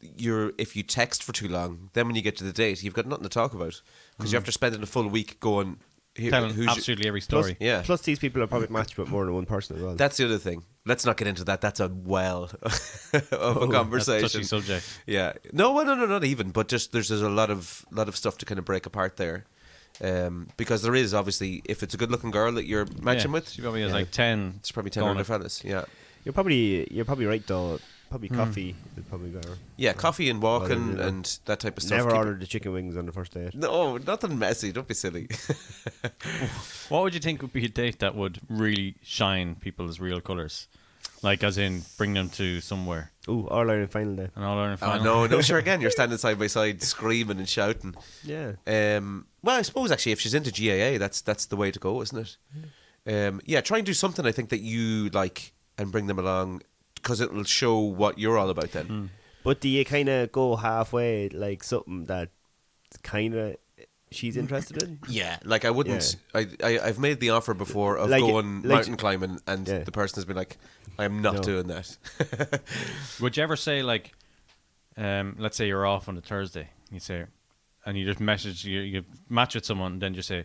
if you text for too long, then when you get to the date, you've got nothing to talk about because you're after spending a full week going, telling who's- absolutely every story. Yeah. Plus, these people are probably matched with more than one person as well. That's the other thing. Let's not get into that. That's a well of a That's a conversation. touchy subject. Yeah. No, not even. But just there's a lot of stuff to kind of break apart there, because there is obviously, if it's a good-looking girl that you're matching with, She probably has like 10. it's probably 10 going other up. fellas. Yeah. You're probably right though. Probably coffee is probably better. Yeah, coffee and walking Well, and that type of stuff. Never Keep it- ordered the chicken wings on the first date. No, nothing messy. Don't be silly. What would you think would be a date that would really shine people's real colours? Like, as in, bring them to somewhere. Ooh, All Ireland final day. An All-Ireland Oh, final. no, sure. Again, you're standing side by side, screaming and shouting. Yeah. Well, I suppose actually, if she's into GAA, that's the way to go, isn't it? Yeah, try and do something I think that you like and bring them along, because it will show what you're all about then. But do you kind of go halfway, like something that kind of she's interested in? Yeah, like I wouldn't. I've made the offer before of Like- going like- mountain climbing, and Yeah. the person has been like, "I am not No. doing that." Would you ever say, like, let's say you're off on a Thursday, you say, and you just message, you match with someone, and then just say,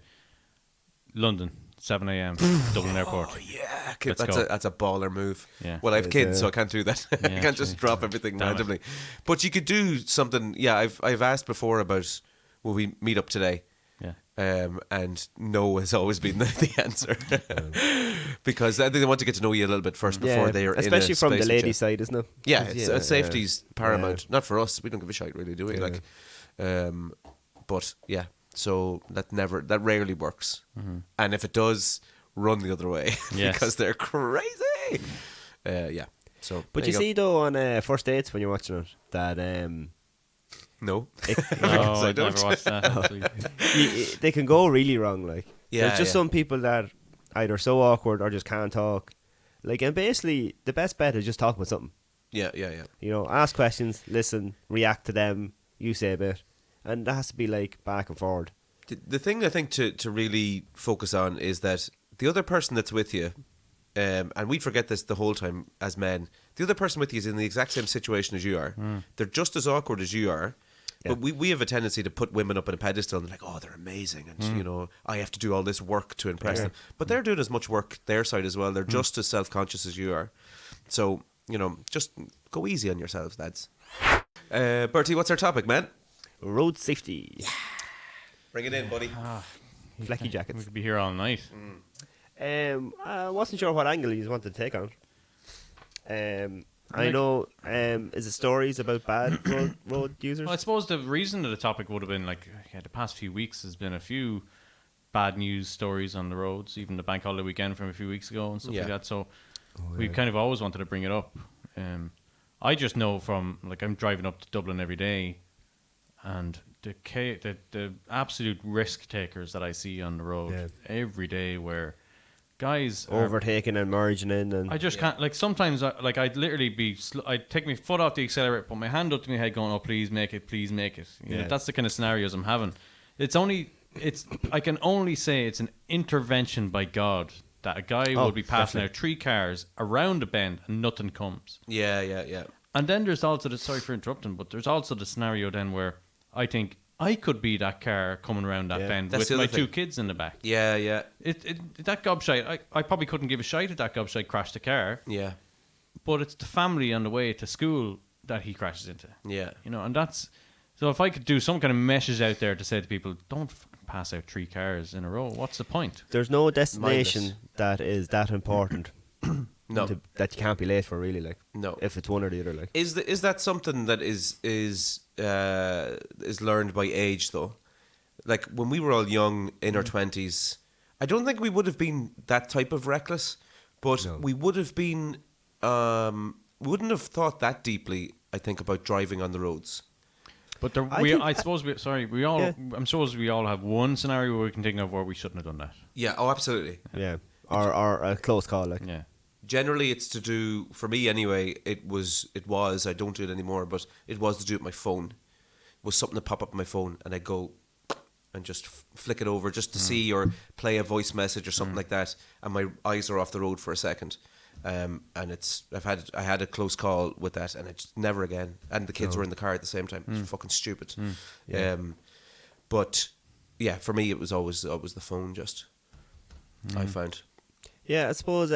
London, 7 a.m., Dublin Airport. Oh yeah, Let's that's go. a baller move. Yeah. Well, I have It's, kids, so I can't do that. I Yeah, can't just true. drop everything Damn it. randomly. But you could do something. Yeah, I've asked before about, will we meet up today? Yeah. And no has always been the answer, because I think they want to get to know you a little bit first before they're especially in a from the space with lady you. side, isn't it? Yeah, 'Cause, safety's paramount. Yeah. Not for us. We don't give a shit, really, do we? Yeah. Like, but yeah. So that rarely works. And if it does, run the other way Yes. because they're crazy. Yeah. So, But there you go. see though on first dates when you're watching it that no. No, I I've don't. never watched that. actually. they can go really wrong. Like Yeah, there's just yeah. some people that either so awkward or just can't talk. Like, and basically the best bet is just talk about something. Yeah. You know, ask questions, listen, react to them. You say a bit, and that has to be like back and forward. The thing I think to really focus on is that the other person that's with you, and we forget this the whole time as men, the other person with you is in the exact same situation as you are. They're just as awkward as you are. Yeah. But we have a tendency to put women up on a pedestal and they're like, oh, they're amazing. And, you know, I have to do all this work to impress them. But they're doing as much work their side as well. They're just as self-conscious as you are. So, you know, just go easy on yourselves, lads. Bertie, what's our topic, man? Road safety, Bring it in, buddy. flecky We jackets. could be here all night. I wasn't sure what angle you wanted to take on it. I Like- know. Is it stories about bad road users? Well, I suppose the reason of the topic would have been like, the past few weeks has been a few bad news stories on the roads, even the bank holiday weekend from a few weeks ago and stuff like Yeah. that. So we kind of always wanted to bring it up. I just know from, like, I'm driving up to Dublin every day, and the absolute risk takers that I see on the road every day, where guys are, Overtaking and merging in, and I just can't, like, sometimes I'd literally be I'd take my foot off the accelerator, put my hand up to my head going, oh, please make it, you know, Yeah. that's the kind of scenarios I'm having. I can only say it's an intervention by God that a guy Oh, would be passing definitely. out 3 cars around a bend and nothing comes. Yeah. And then there's also sorry for interrupting, but there's also the scenario then where I think I could be that car coming around that Yeah. bend That's with the other my 2 thing. kids in the back. Yeah. That gobshite, I probably couldn't give a shite if that gobshite crashed the car, Yeah. but it's the family on the way to school that he crashes into. Yeah. You know, and that's, so if I could do some kind of message out there to say to people, don't fucking pass out 3 cars in a row, what's the point? there's no destination Mindless. that is that important No. that you can't be late for. Really, like No. if it's one or the other, like Is that something that is learned by age though? Like when we were all young in our 20s, I don't think we would have been that type of reckless, but No. we would have been we wouldn't have thought that deeply, I think, about driving on the roads. But I suppose we all, Yeah. I'm suppose we all have one scenario where we can think of where we shouldn't have done that. Yeah, oh absolutely. yeah, or a close call, like Yeah. Generally it's to do, for me anyway, it was I don't do it anymore, but it was to do with my phone. It was something to pop up on my phone and I'd go and just flick it over just to see, or play a voice message or something like that, and my eyes are off the road for a second. And I had a close call with that, and it's never again. And the kids were in the car at the same time. It's fucking stupid. Yeah. But yeah, for me it was always the phone. Just I found. Yeah, I suppose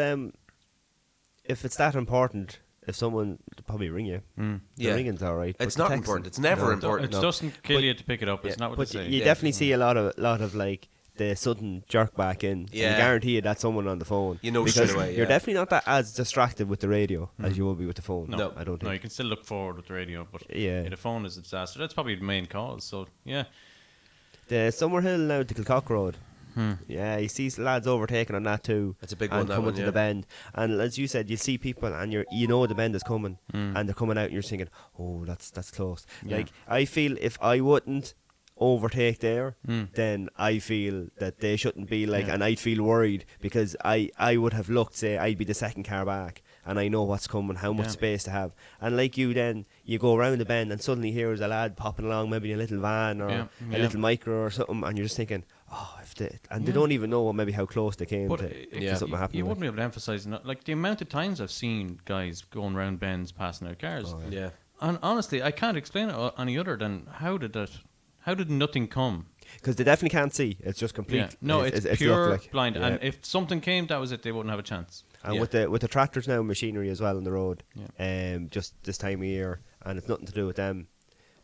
if it's that important, if someone they'll probably ring you, the Yeah. ringing's all right. It's but not the texting- important. It's never No. important. It doesn't kill you to pick it up. It's not what But they say. you definitely see a lot of like the sudden jerk back in. And Yeah. I guarantee you that's someone on the phone. You know because straight away, you're yeah. definitely not that as distracted with the radio as you will be with the phone. No. I don't think. No, you can still look forward with the radio, but Yeah. the phone is a disaster. That's probably the main cause. So yeah, The Summerhill now to Kilcock Road. Yeah, you see lads overtaking on that too. That's a big and one, that coming one, to yeah. the bend. And as you said, you see people and you know the bend is coming and they're coming out and you're thinking, oh, that's close. Yeah. Like I feel if I wouldn't overtake there, then I feel that they shouldn't be like, and I'd feel worried because I would have looked, say I'd be the second car back and I know what's coming, how much space to have. And like you then, you go around the bend and suddenly here's a lad popping along maybe in a little van or a little micro or something and you're just thinking, oh, if they, and they don't even know maybe how close they came but to something happening. you wouldn't be able to emphasize like the amount of times I've seen guys going around bends passing out cars. Yeah. And honestly, I can't explain it any other than how did nothing come? Because they definitely can't see. It's just complete. Yeah. No, it's luck, pure like. blind. Yeah. And if something came, that was it. They wouldn't have a chance. And Yeah. with the tractors now, machinery as well on the road, just this time of year, and it's nothing to do with them,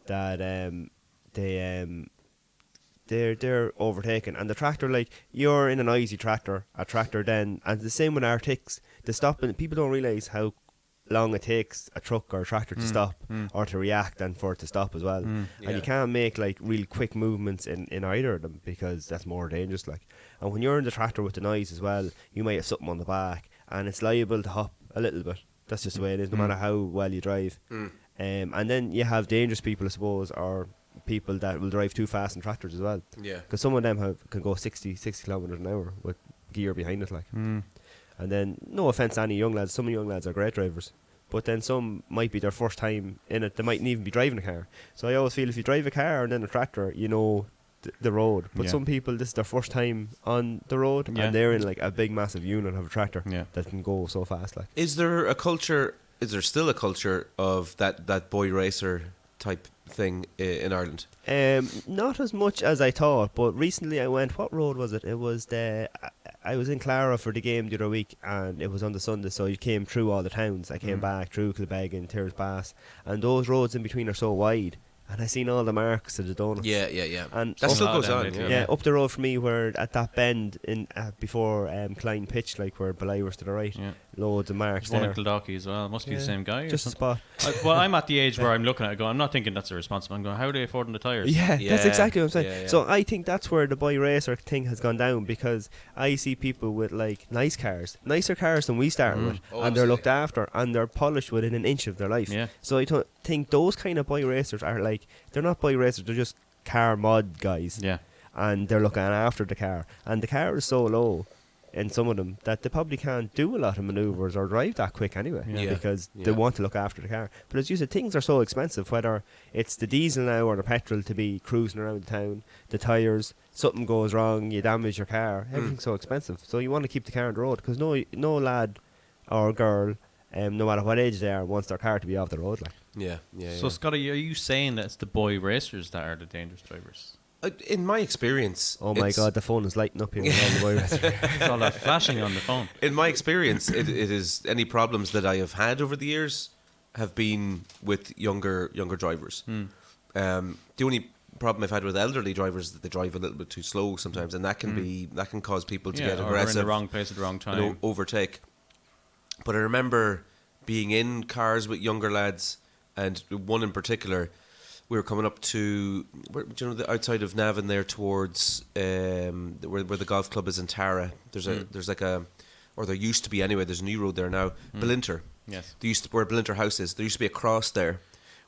that they're overtaken. And the tractor, like you're in a noisy tractor, a tractor then, and the same with Arctics. The stopping, people don't realise how long it takes a truck or a tractor to stop or to react and for it to stop as well. And you can't make like real quick movements in either of them because that's more dangerous. Like, and when you're in the tractor with the noise as well, you might have something on the back and it's liable to hop a little bit. That's just the way it is, no matter how well you drive. And then you have dangerous people, I suppose, or people that will drive too fast in tractors as well. Yeah. Because some of them can go 60 kilometres an hour with gear behind it, like. And then, no offence to any young lads, some young lads are great drivers, but then some might be their first time in it. They mightn't even be driving a car. So I always feel if you drive a car and then a tractor, you know the road. But some people, this is their first time on the road, and they're in like a big, massive unit of a tractor that can go so fast. Like, Is there still a culture of that boy racer type thing in Ireland? not as much as I thought, but recently I went, what road was it? It was I was in Clara for the game the other week and it was on the Sunday, so you came through all the towns. I came back through Kilbeggan, Tirsbass, and those roads in between are so wide. And I seen all the marks of the donuts. Yeah. And That still up- goes on. Yeah. yeah, up the road from me, where at that bend in before Klein Pitch, like where Belay was to the right, Yeah. loads of marks There's one there. in Kildaki as well. Must be the same guy. Or Just a something. spot. Well, I'm at the age where I'm looking at it going, I'm not thinking that's irresponsible. I'm going, how are they affording the tyres? Yeah, that's Yeah, exactly what I'm saying. yeah. So I think that's where the boy racer thing has gone down, because I see people with like nice cars, nicer cars than we started with, Oh, and they're absolutely. looked after and they're polished within an inch of their life. Yeah. So I think those kind of boy racers are like, they're not boy racers, they're just car mod guys. Yeah. And they're looking after the car, and the car is so low in some of them that they probably can't do a lot of manoeuvres or drive that quick anyway, Yeah. because Yeah. they want to look after the car. But as you said, things are so expensive, whether it's the diesel now or the petrol to be cruising around the town, the tyres, something goes wrong, you damage your car, everything's so expensive. So you want to keep the car on the road, because no lad or girl, no matter what age they are, wants their car to be off the road. Like. Yeah. So, Scottie, are you saying that it's the boy racers that are the dangerous drivers? In my experience, Oh my God, the phone is lighting up here with all the boy racers. It's all that flashing on the phone. In my experience, it is any problems that I have had over the years have been with younger drivers. The only problem I've had with elderly drivers is that they drive a little bit too slow sometimes, and that can cause people to get or aggressive, in the wrong place at the wrong time. and overtake. But I remember being in cars with younger lads, and one in particular, we were coming up to the outside of Navan there towards where the golf club is in Tara. There's like a, or there used to be anyway. There's a new road there now. Belinter. Yes. There used to, where Belinter House is. There used to be a cross there,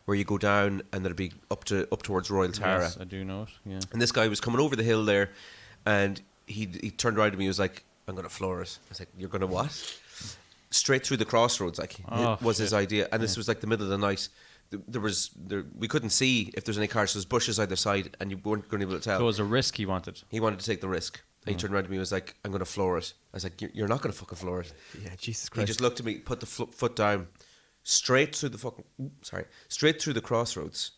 where you go down and there'd be up towards Royal Tara. Yes, I do know it. Yeah. And this guy was coming over the hill there, and he turned around to me. He was like, "I'm going to floor it." I was like, "You're going to what?" Straight through the crossroads, like was his idea. And this was like the middle of the night. We couldn't see if there's any cars. So there's bushes either side, and you weren't going to be able to tell. So it was a risk he wanted. He wanted to take the risk. And he turned around to me and was like, "I'm going to floor it." I was like, "You're not going to fucking floor it." Yeah, Jesus He Christ. just looked at me, put the foot down, straight through the crossroads.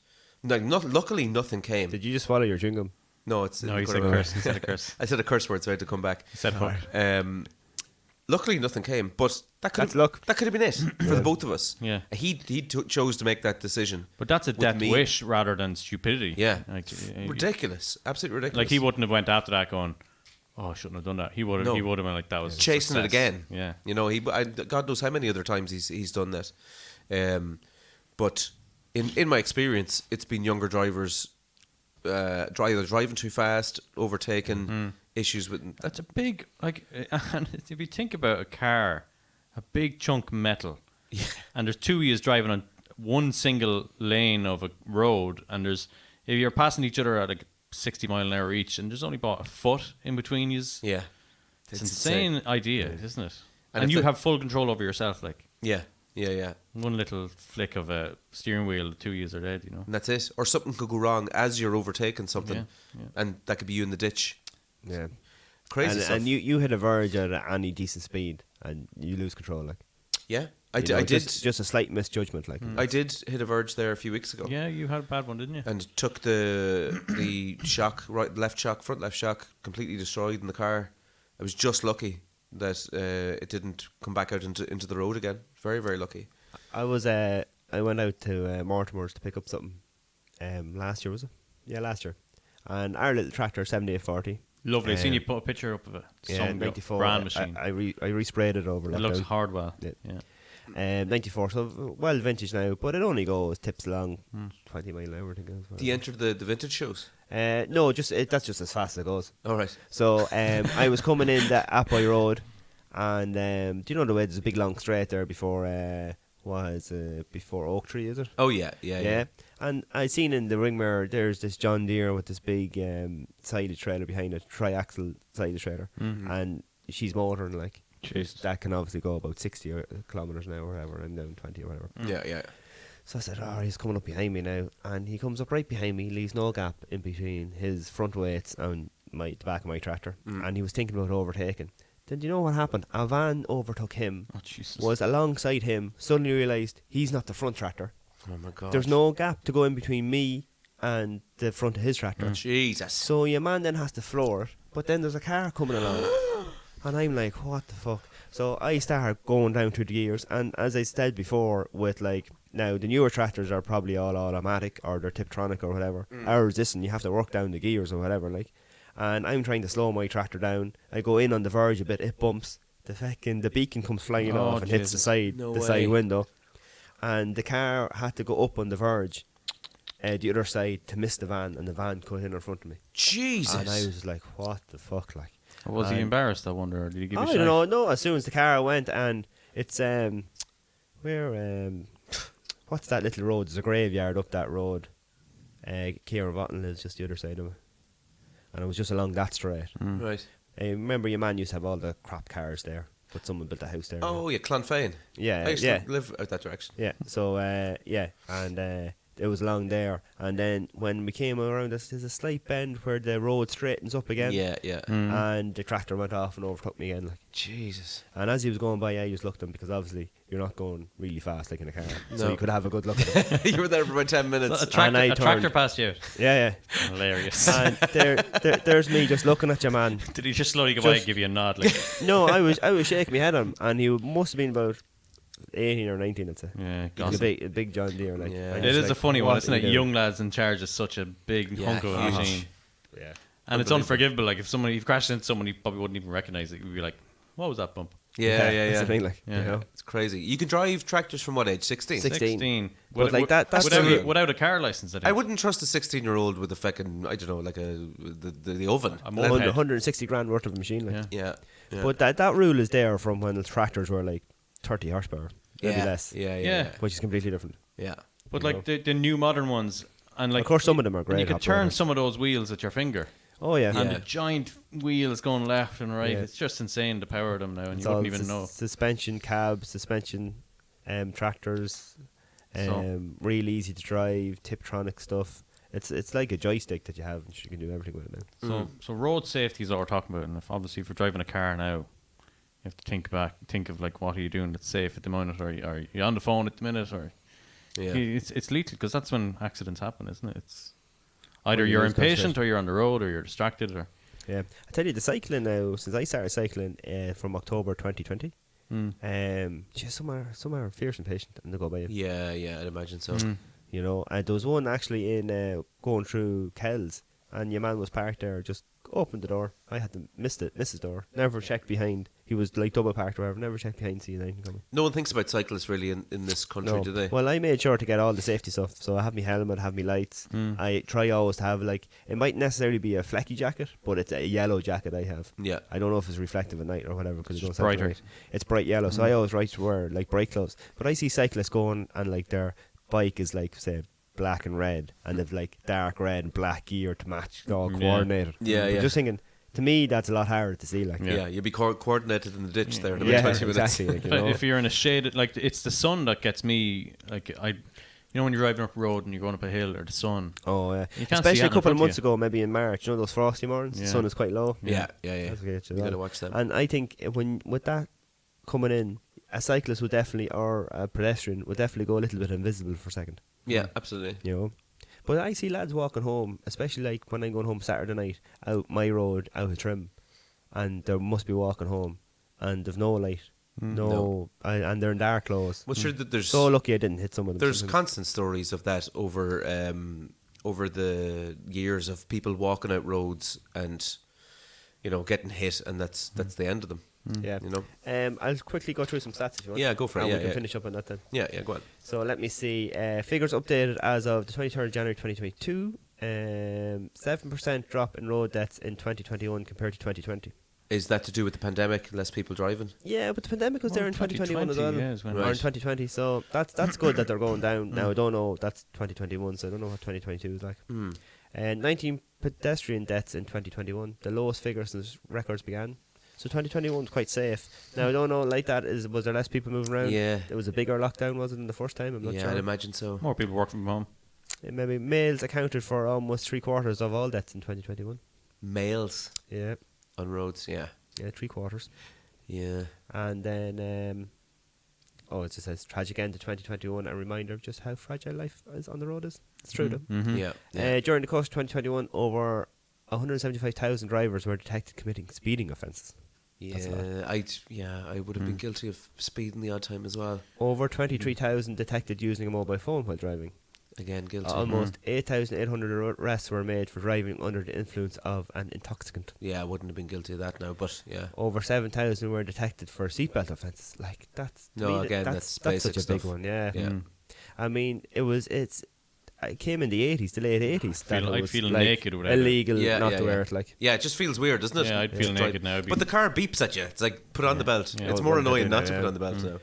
Like, luckily nothing came. Did you just swallow your chewing gum? No, it's No, he said gonna- curse. He said a curse. I said a curse word, so I had to come back. He said fuck. Luckily, nothing came, but That's luck. That could have been it for the both of us. Yeah. He chose to make that decision. But that's a death me. wish rather than stupidity. Yeah, Like, ridiculous, absolutely ridiculous. like he wouldn't have went after that going, oh, I shouldn't have done that. He would have. No. He would have been like, that was a chasing it success. again. Yeah. You know, God knows how many other times he's done that. But in my experience, it's been younger drivers either driving too fast, overtaking, issues with. That's a big, like, and if you think about a car, a big chunk metal, and there's two of you driving on one single lane of a road, and if you're passing each other at like 60 mile an hour each, and there's only about a foot in between you. Yeah, It's an insane idea, isn't it? And And if you the- have full control over yourself, like yeah. one little flick of a steering wheel, the two of yous are dead, you know. And that's it. Or something could go wrong as you're overtaking something, and that could be you in the ditch. Yeah. Crazy And, stuff. and you hit a verge at any decent speed, and you lose control. Like yeah, I You know, did. just a slight misjudgment. Like I did hit a verge there a few weeks ago. Yeah, you had a bad one, didn't you? And took the shock, front left shock, completely destroyed in the car. I was just lucky that it didn't come back out into the road again. Very, very lucky. I went out to Mortimer's to pick up something. Last year was it? Yeah, last year. And our little tractor, 7840. Lovely. I seen you Um, put a picture up of it. Yeah, Some 94. brand machine. I resprayed it over. It looks lockdown. Hardwell. Yeah. Yeah. 94, so well vintage now, but it only goes tips along 20 mile an hour. I think. Do you enter the vintage shows? No, that's just as fast as it goes. All right. So I was coming in the Appley Road, and do you know the way there's a big long straight there before before Oak Tree, is it? Oh yeah. And I seen in the ring mirror there's this John Deere with this big sided trailer behind it, triaxle sided trailer, and she's motoring like. Jesus. That can obviously go about 60 kilometres an hour or whatever, and down 20 or whatever. Yeah. So I said, he's coming up behind me now. And he comes up right behind me, leaves no gap in between his front weights and the back of my tractor. And he was thinking about overtaking. Then do you know what happened? A van overtook him, Oh, Jesus. was alongside him, suddenly realised he's not the front tractor. Oh my God. There's no gap to go in between me and the front of his tractor. Jesus. So your man then has to floor it, but then there's a car coming along. And I'm like, what the fuck? So I start going down through the gears, and as I said before, with like, now the newer tractors are probably all automatic or they're Tiptronic or whatever. Ours isn't, you have to work down the gears or whatever, like. And I'm trying to slow my tractor down. I go in on the verge a bit, it bumps. The beacon comes flying Oh, off and hits Jesus. No the way. side window. And the car had to go up on the verge, the other side, to miss the van, and the van cut in front of me. Jesus. And I was like, what the fuck, like. Was he embarrassed, I wonder, or did he give you a I shite? don't know. No, as soon as the car went, and it's what's that little road? There's a graveyard up that road. Kieran Botton lives just the other side of it, and it was just along that straight. Right. Remember, your man used to have all the crap cars there, but someone built a house there. Oh yeah, Clonfane. yeah, I used yeah, to live out that direction. yeah. So and it was along there, and then when we came around, there's a slight bend where the road straightens up again. Yeah. And the tractor went off and overtook me again. Like. Jesus. And as he was going by, I just looked at him, because obviously you're not going really fast like in a car, so No. you could have a good look at him. You were there for about 10 minutes. A tractor, I a tractor turned- passed you out. Yeah, Hilarious. and there's me just looking at your man. Did he just slowly go by and Just- give you a nod? Like, No, I was shaking my head at him, and he must have been about 18 or 19, I'd say. yeah, He's gossip. a big John Deere, like. Yeah. I'm It just is like, a funny one, what isn't are it? you doing? Young lads in charge of such a big Yeah, hunk of a huge. machine. Yeah. And it's unforgivable. Like, if you crashed into someone, you probably wouldn't even recognise it. You'd be like, what was that bump? Yeah. That's the thing, like. Yeah. You know? It's crazy. You can drive tractors from what age? 16? 16. But Without- like that's without, the- without a car license, I think. I wouldn't trust a 16-year-old with a fucking, I don't know, like the oven. A moped. 160 grand worth of a machine, like. Yeah. Yeah. But that rule is there from when the tractors were like 30 horsepower, maybe less, Yeah. which is completely different. Yeah. But You like the new modern ones, and like Of course, some of them are and great. you could hot turn rodders. some of those wheels at your finger, Oh yeah, and Yeah. the giant wheels going left and right. Yeah. It's just insane the power of them now, and It's you wouldn't all even know. suspension cabs, suspension tractors, So- real easy to drive, Tiptronic stuff. It's like a joystick that you have, and you can do everything with it now. So road safety is what we're talking about, and if you're driving a car now, you have to think of like, what are you doing that's safe at the moment, or are you on the phone at the minute, or Yeah. it's lethal, because that's when accidents happen, isn't it? It's Either when you you're lose impatient, concentration. or you're on the road, or you're distracted, or Yeah, I tell you, the cycling now. Since I started cycling from October 2020, just some are fierce impatient and they go by you. Yeah, I'd imagine so. You know, and there was one actually in going through Kells, and your man was parked there, just opened the door. I had to miss his door. Never checked behind. He was like double parked or whatever. Never checked behind, see anything coming. No one thinks about cyclists really in this country, No. do they? Well, I made sure to get all the safety stuff. So I have my helmet, have my lights. I try always to have like, it might necessarily be a flecky jacket, but it's a yellow jacket I have. Yeah. I don't know if it's reflective at night or whatever because it It's don't brighter. brighter. It's bright yellow, so I always like to wear like bright clothes. But I see cyclists going and like their bike is like say black and red, and they've like dark red and black gear to match, all coordinated. Yeah, But yeah. just thinking, to me, that's a lot harder to see. Like, Yeah, you'd be coordinated in the ditch there in about yeah, 20 minutes. exactly. Like, you know. if you're in a shaded, like it's the sun that gets me. Like you know, when you're driving up a road and you're going up a hill, or the sun. Oh yeah, You can't see especially a anything in couple of front of months you. ago, maybe in March. You know those frosty mornings, the Yeah. sun is quite low. Yeah. That's okay, You got to watch them. And I think when with that coming in, a cyclist would definitely, or a pedestrian would definitely go a little bit invisible for a second. Yeah, absolutely. You know. But I see lads walking home, especially like when I'm going home Saturday night, out my road, out of trim, and they must be walking home, and they've no light, and they're in dark clothes. Well, sure that there's So lucky I didn't hit some of them. there's sometimes. constant stories of that over the years of people walking out roads and getting hit, and that's the end of them. Yeah. You know. I'll quickly go through some stats if you want. Yeah, go for it. And Yeah, we can yeah. finish up on that then. Yeah, go on. So let me see. Figures updated as of the 23rd of January 2022. 7% drop in road deaths in 2021 compared to 2020. Is that to do with the pandemic? Less people driving? Yeah, but the pandemic was there in 2021 as well. Yeah, is when Or in Right. 2020, so that's good that they're going down. Now I don't know, that's 2021, so I don't know what 2022 is like. 19 pedestrian deaths in 2021, the lowest figure since records began. So 2021 was quite safe. Now I don't know, like that, was there less people moving around? Yeah. It was a bigger lockdown, was it, than the first time? I'm not Yeah, sure. I'd imagine so. more people work from home. Maybe males accounted for almost 3/4 of all deaths in 2021. Males Yeah, on roads. Yeah, 3/4. yeah. And then, it just says tragic end to 2021, a reminder of just how fragile life is on the road is. It's true though. Yeah. yeah. During the course of 2021, over 175,000 drivers were detected committing speeding offences. That's a lot. I would have been guilty of speeding the odd time as well. Over 23,000 detected using a mobile phone while driving. Again, guilty. Almost 8,800 arrests were made for driving under the influence of an intoxicant. Yeah, I wouldn't have been guilty of that now, but yeah. Over 7,000 were detected for seatbelt offences. Like that's to No, me, again, that's that's such basic a big stuff. one. Yeah. Yeah. I mean, it came in the 80s, the late 80s. that I'd it was feel like naked without it. illegal Yeah, not yeah, to wear yeah. it. Like, Yeah, it just feels weird, doesn't it? Yeah, I'd feel Just naked now. But the car beeps at you. It's like, put on the belt. Yeah. It's Oh, more well, they annoying do not that, to put yeah. on the belt now.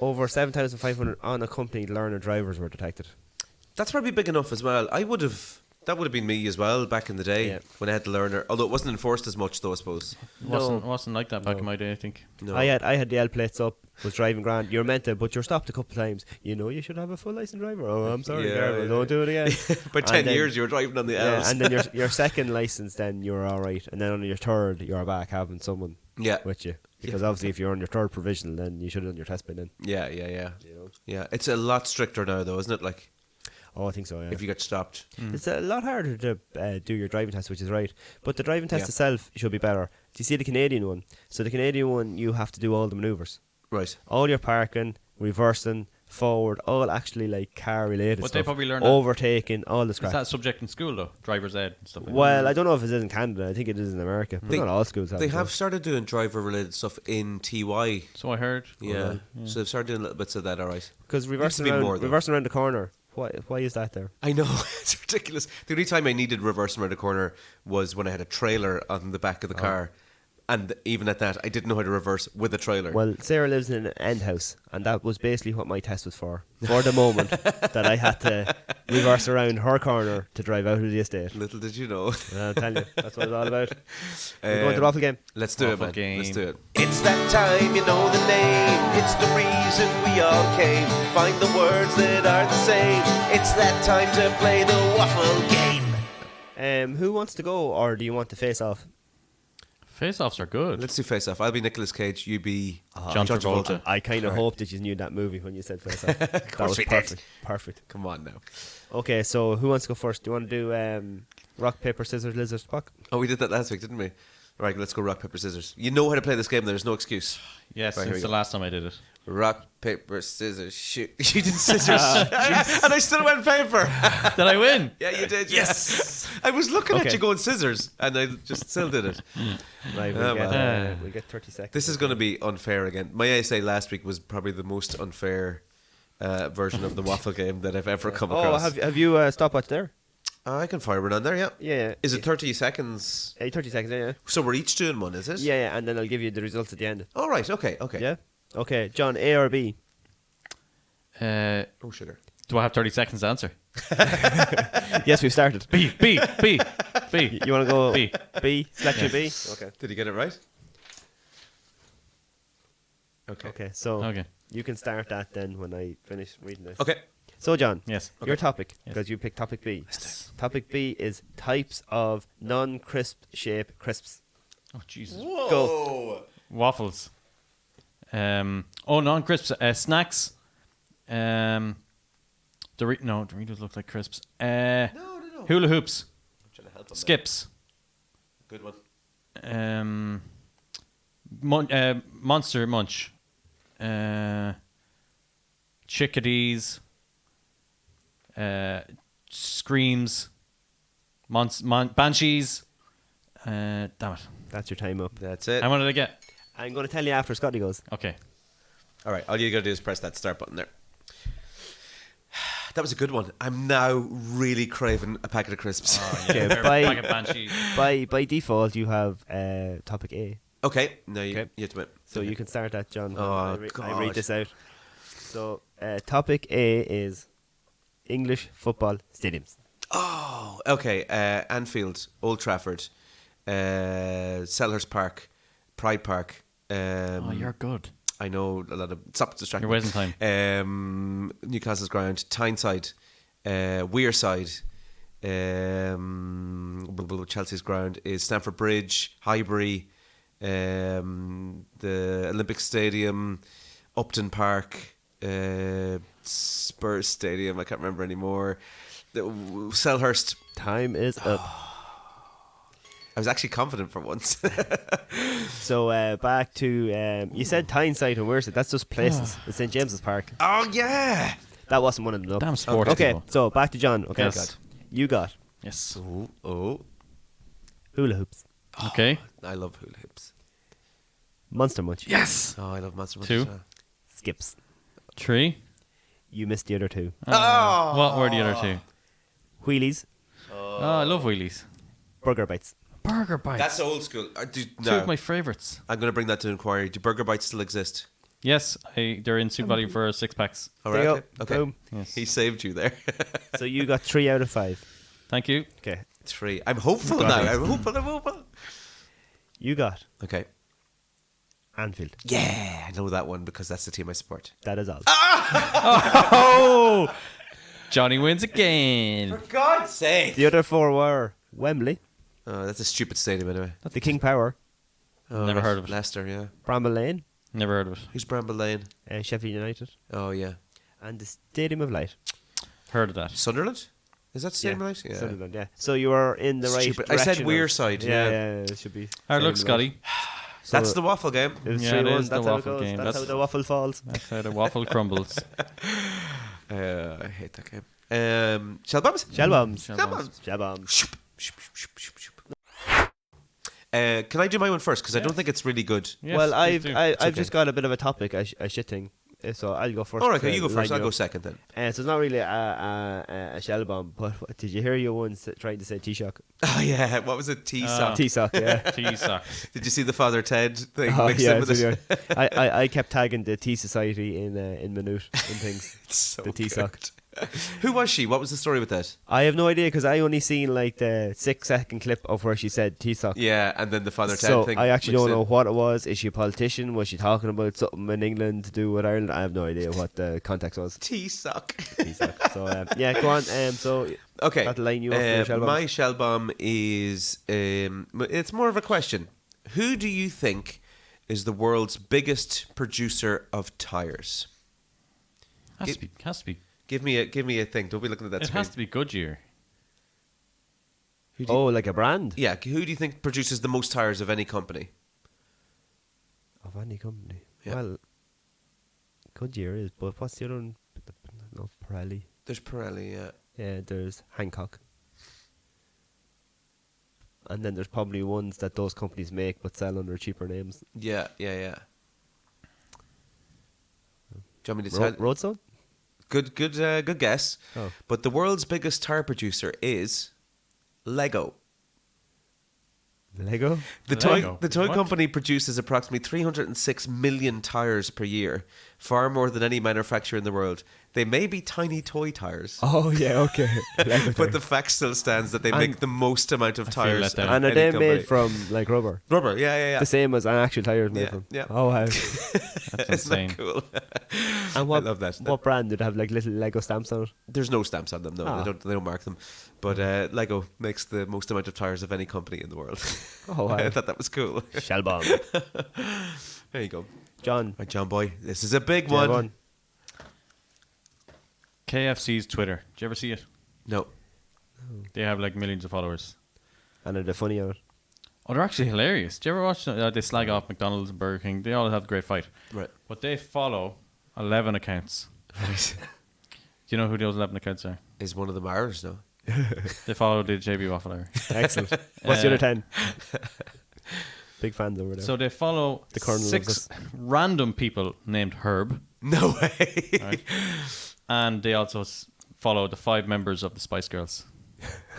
over 7,500 unaccompanied learner drivers were detected. That's probably big enough as well. That would have been me as well back in the day Yeah. when I had the learner. Although it wasn't enforced as much, though, I suppose. Wasn't like that back in my day, I think. No. I had the L plates up, was driving grand. You're meant to, but you're stopped a couple of times. You know you should have a full licensed driver. Oh, I'm sorry, Yeah, Gareth, yeah. don't do it again. By 10 And then- years, you were driving on the Yeah, L's. and then your second license, then you're all right, and then on your third, you're back having someone Yeah. with you. Because obviously, if you're on your third provisional, then you should have done your test by then. Yeah. You know? Yeah, it's a lot stricter now, though, isn't it? Like, Oh, I think so. Yeah. if you get stopped. It's a lot harder to do your driving test, which is right. But the driving test Yeah. itself should be better. Do you see the Canadian one? So the Canadian one, you have to do all the manoeuvres. Right. All your parking, reversing, forward, all actually like car related But stuff. they probably learn that. overtaking, all the Is scratch. that subject in school though? Driver's ed and stuff like Well, I don't know if it is in Canada. I think it is in America. But They- not all schools have. They it, have so. started doing driver-related stuff in TY. that. So I heard. Yeah. So they've started doing little bits of that, all right. Because reversing be around, more, though. reversing around the corner. Why is that there? I know, it's ridiculous. The only time I needed reversing around the corner was when I had a trailer on the back of the car. And even at that, I didn't know how to reverse with a trailer. Well, Sarah lives in an end house, and that was basically what my test was for. For the moment that I had to reverse around her corner to drive out of the estate. Little did you know. I'll tell you, that's what it's all about. We're going to the Waffle game. Let's do it, Waffle man. game. Let's do it. It's that time, you know the name. It's the reason we all came. Find the words that are the same. It's that time to play the waffle game. Who wants to go, or do you want to face off? Face-offs are good. Let's do Face Off. I'll be Nicolas Cage. You be John Travolta. I kind of hoped that you knew that movie when you said face off. That was we did. perfect. Perfect. Come on now. Okay, so who wants to go first? Do you want to do Rock, paper, scissors, lizard, spock. Oh, we did that last week, didn't we? Right, let's go rock, paper, scissors. You know how to play this game. There's no excuse. Yes, Right, here since we the go. last time I did it. Rock, paper, scissors, shoot. You did scissors. And I still went paper. Did I win? Yeah, you did. Yes. I was looking at Okay. you going scissors, and I just still did it. Right, Oh, we'll get 30 seconds. This is going to be unfair again. My essay last week was probably the most unfair version of the waffle game that I've ever come Oh, across. have you stopwatch there? I can fire one on there, yeah. Yeah. Is it 30 seconds? 30 seconds, yeah. So we're each doing one, is it? Yeah, and then I'll give you the results at the end. All right, okay. Yeah? Okay, John, A or B? Oh, Oh, sugar. do I have 30 seconds to answer? Yes, we've started. B. You want to go B. B? Selection B? Okay. Did you get it right? Okay. Okay, so Okay. you can start that then when I finish reading this. Okay. So, John, Yes. your topic, Yes. because you picked topic B. Topic B is types of non-crisp shape crisps. Oh, Jesus. Whoa. Waffles. Non-crisps. Snacks. Doritos look like crisps. No. Hula hoops. I'm trying to help him. Skips. Good one. Monster Munch. Chickadees. Screams. Banshees. Damn it. That's your time up. That's it. How many did I get? I'm going to tell you after Scotty goes. Okay. All right. All you got to do is press that start button there. That was a good one. I'm now really craving a packet of crisps. Okay, Bag of Banshees. by default, you have topic A. Okay. No, you Okay. have to wait. So you can start that, John. when Oh, I read God. this out. So topic A is English football stadiums. Oh, okay. Anfield, Old Trafford, Selhurst Park, Pride Park. Oh, you're good. I know a lot of. Stop distracting. You're wasting time. Newcastle's ground, Tyneside, Wearside. Chelsea's ground is Stamford Bridge, Highbury, the Olympic Stadium, Upton Park, Spurs Stadium. I can't remember anymore. Selhurst. Time is up. I was actually confident for once. So back to you said Tyneside and Wearside. That's just places. It's St James's Park. Oh yeah. That wasn't one of them. Damn sport. Okay, people. so back to John. Okay, Yes. you got Yes. Oh. hula hoops, Okay. I love hula hoops. Monster Munch, Yes. Oh, I love Monster Munch. Two. as well. skips. 3. You missed the other two. What were the other two? Wheelies, Oh, I love wheelies. burger bites. Burger bites. That's old school. two No, of my favourites. I'm going to bring that to inquiry. Do Burger Bites still exist? Yes, they're in Super Value for 6 packs. All There right. you Okay. go. Okay. Boom. Yes. He saved you there. So you got 3 out of 5. Thank you. Okay, 3. I'm hopeful Got now. it. I'm hopeful. you got Okay. Anfield. Yeah, I know that one because that's the team I support. That is all. Oh! Johnny wins again. God's sake. The other 4 were Wembley, Oh, that's a stupid stadium anyway. the King Power, Oh, Never heard of it. Leicester, yeah. Bramble Lane, Never heard of it. Who's Bramble Lane? Sheffield United, Oh, yeah. and the Stadium of Light. Heard of that. Sunderland? Is that Stadium Light? Yeah. Sunderland, yeah. So you are in the right Stupid. I said direction of- Wearside, yeah. Yeah, it should be. How look, Stadium of Light. Scotty. So That's the waffle game. it was Yeah, 3-1. it is the That's how it waffle goes. game. That's That's- how the waffle falls. That's how the waffle crumbles. I hate that game. Shellbombs? Shellbombs. Shellbombs. Shellbombs. Can I do my one first? Because I don't think it's really good. Yes, Well, please do. I've okay. just got a bit of a topic, a shit thing. So I'll go first. All right, to okay, you go line first. I'll go up. second then. So it's not really a shell bomb, but did you hear you once trying to say T-Shock? Oh, yeah. What was it? T-sock. T-Sock, yeah. T-sock. Did you see the Father Ted thing Oh, mixed yeah, in with it's it? really hard. I kept tagging the Tea Society in Minute and things. It's so The T-sock. good. Who was she? What was the story with that? I have no idea because I only seen like the 6-second clip of where she said T-Sock. Yeah, and then the Father Ted So thing. I actually mixed don't know in. what it was. Is she a politician? Was she talking about something in England to do with Ireland? I have no idea what the context was. T-sock. T-Sock. So yeah, go on. So Okay. that'll line you up for your shell bomb. my shell bomb is it's more of a question. Who do you think is the world's biggest producer of tires? Has to be. Give me a thing. Don't be looking at that It screen. has to be Goodyear. Oh, like a brand Yeah, who do you think produces the most tires of any company? of any company. Yeah. Well, Goodyear is, but what's the other one? No, Pirelli. There's Pirelli, yeah. Yeah, there's Hancock. And then there's probably ones that those companies make but sell under cheaper names. Yeah. Do you want me to tell? Roadstone? Good guess. Oh. But the world's biggest tire producer is Lego. Lego? The Lego? toy What? company produces approximately 306 million tires per year, far more than any manufacturer in the world. They may be tiny toy tires, Oh, yeah, okay. Lego but tires. the fact still stands that they And- make the most amount of I feel tires. let down. of And are any they company. made from like rubber? Rubber? Yeah. The same as an actual tire is made Yeah, from? yeah. Oh, wow. That's Isn't insane. that cool? And what, I love that. What brand did have like little Lego stamps on it? There's no stamps on them. No, Ah. they don't mark them. But Lego makes the most amount of tires of any company in the world. Oh, wow. I thought that was cool. Shellbomb. There you go. John. Right, John boy, this is a big do you have one. KFC's Twitter. Did you ever see it? No. They have like millions of followers. And are they funny on it? Oh, they're actually hilarious. Do you ever watch? They slag off McDonald's and Burger King. They all have a great fight. Right. But they follow 11 accounts. Right. Do you know who those 11 accounts are? Is one of them ours? No. They follow the JB Waffle Hour. Excellent. What's the other 10? Big fans over there. So they follow The Colonel loves 6 us. random people named Herb. No way. Right? And they also follow the 5 members of the Spice Girls.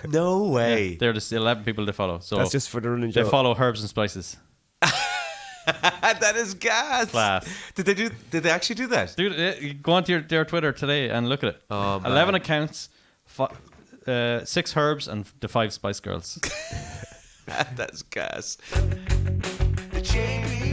No way. They're the 11 people they follow. So That's just for the running they joke. follow Herbs and Spices. That is gas. Class. Did they actually do that? Dude, you go onto their Twitter today and look at it. Oh, man. 11 accounts, 6 Herbs, and the 5 Spice Girls. That's gas. The JB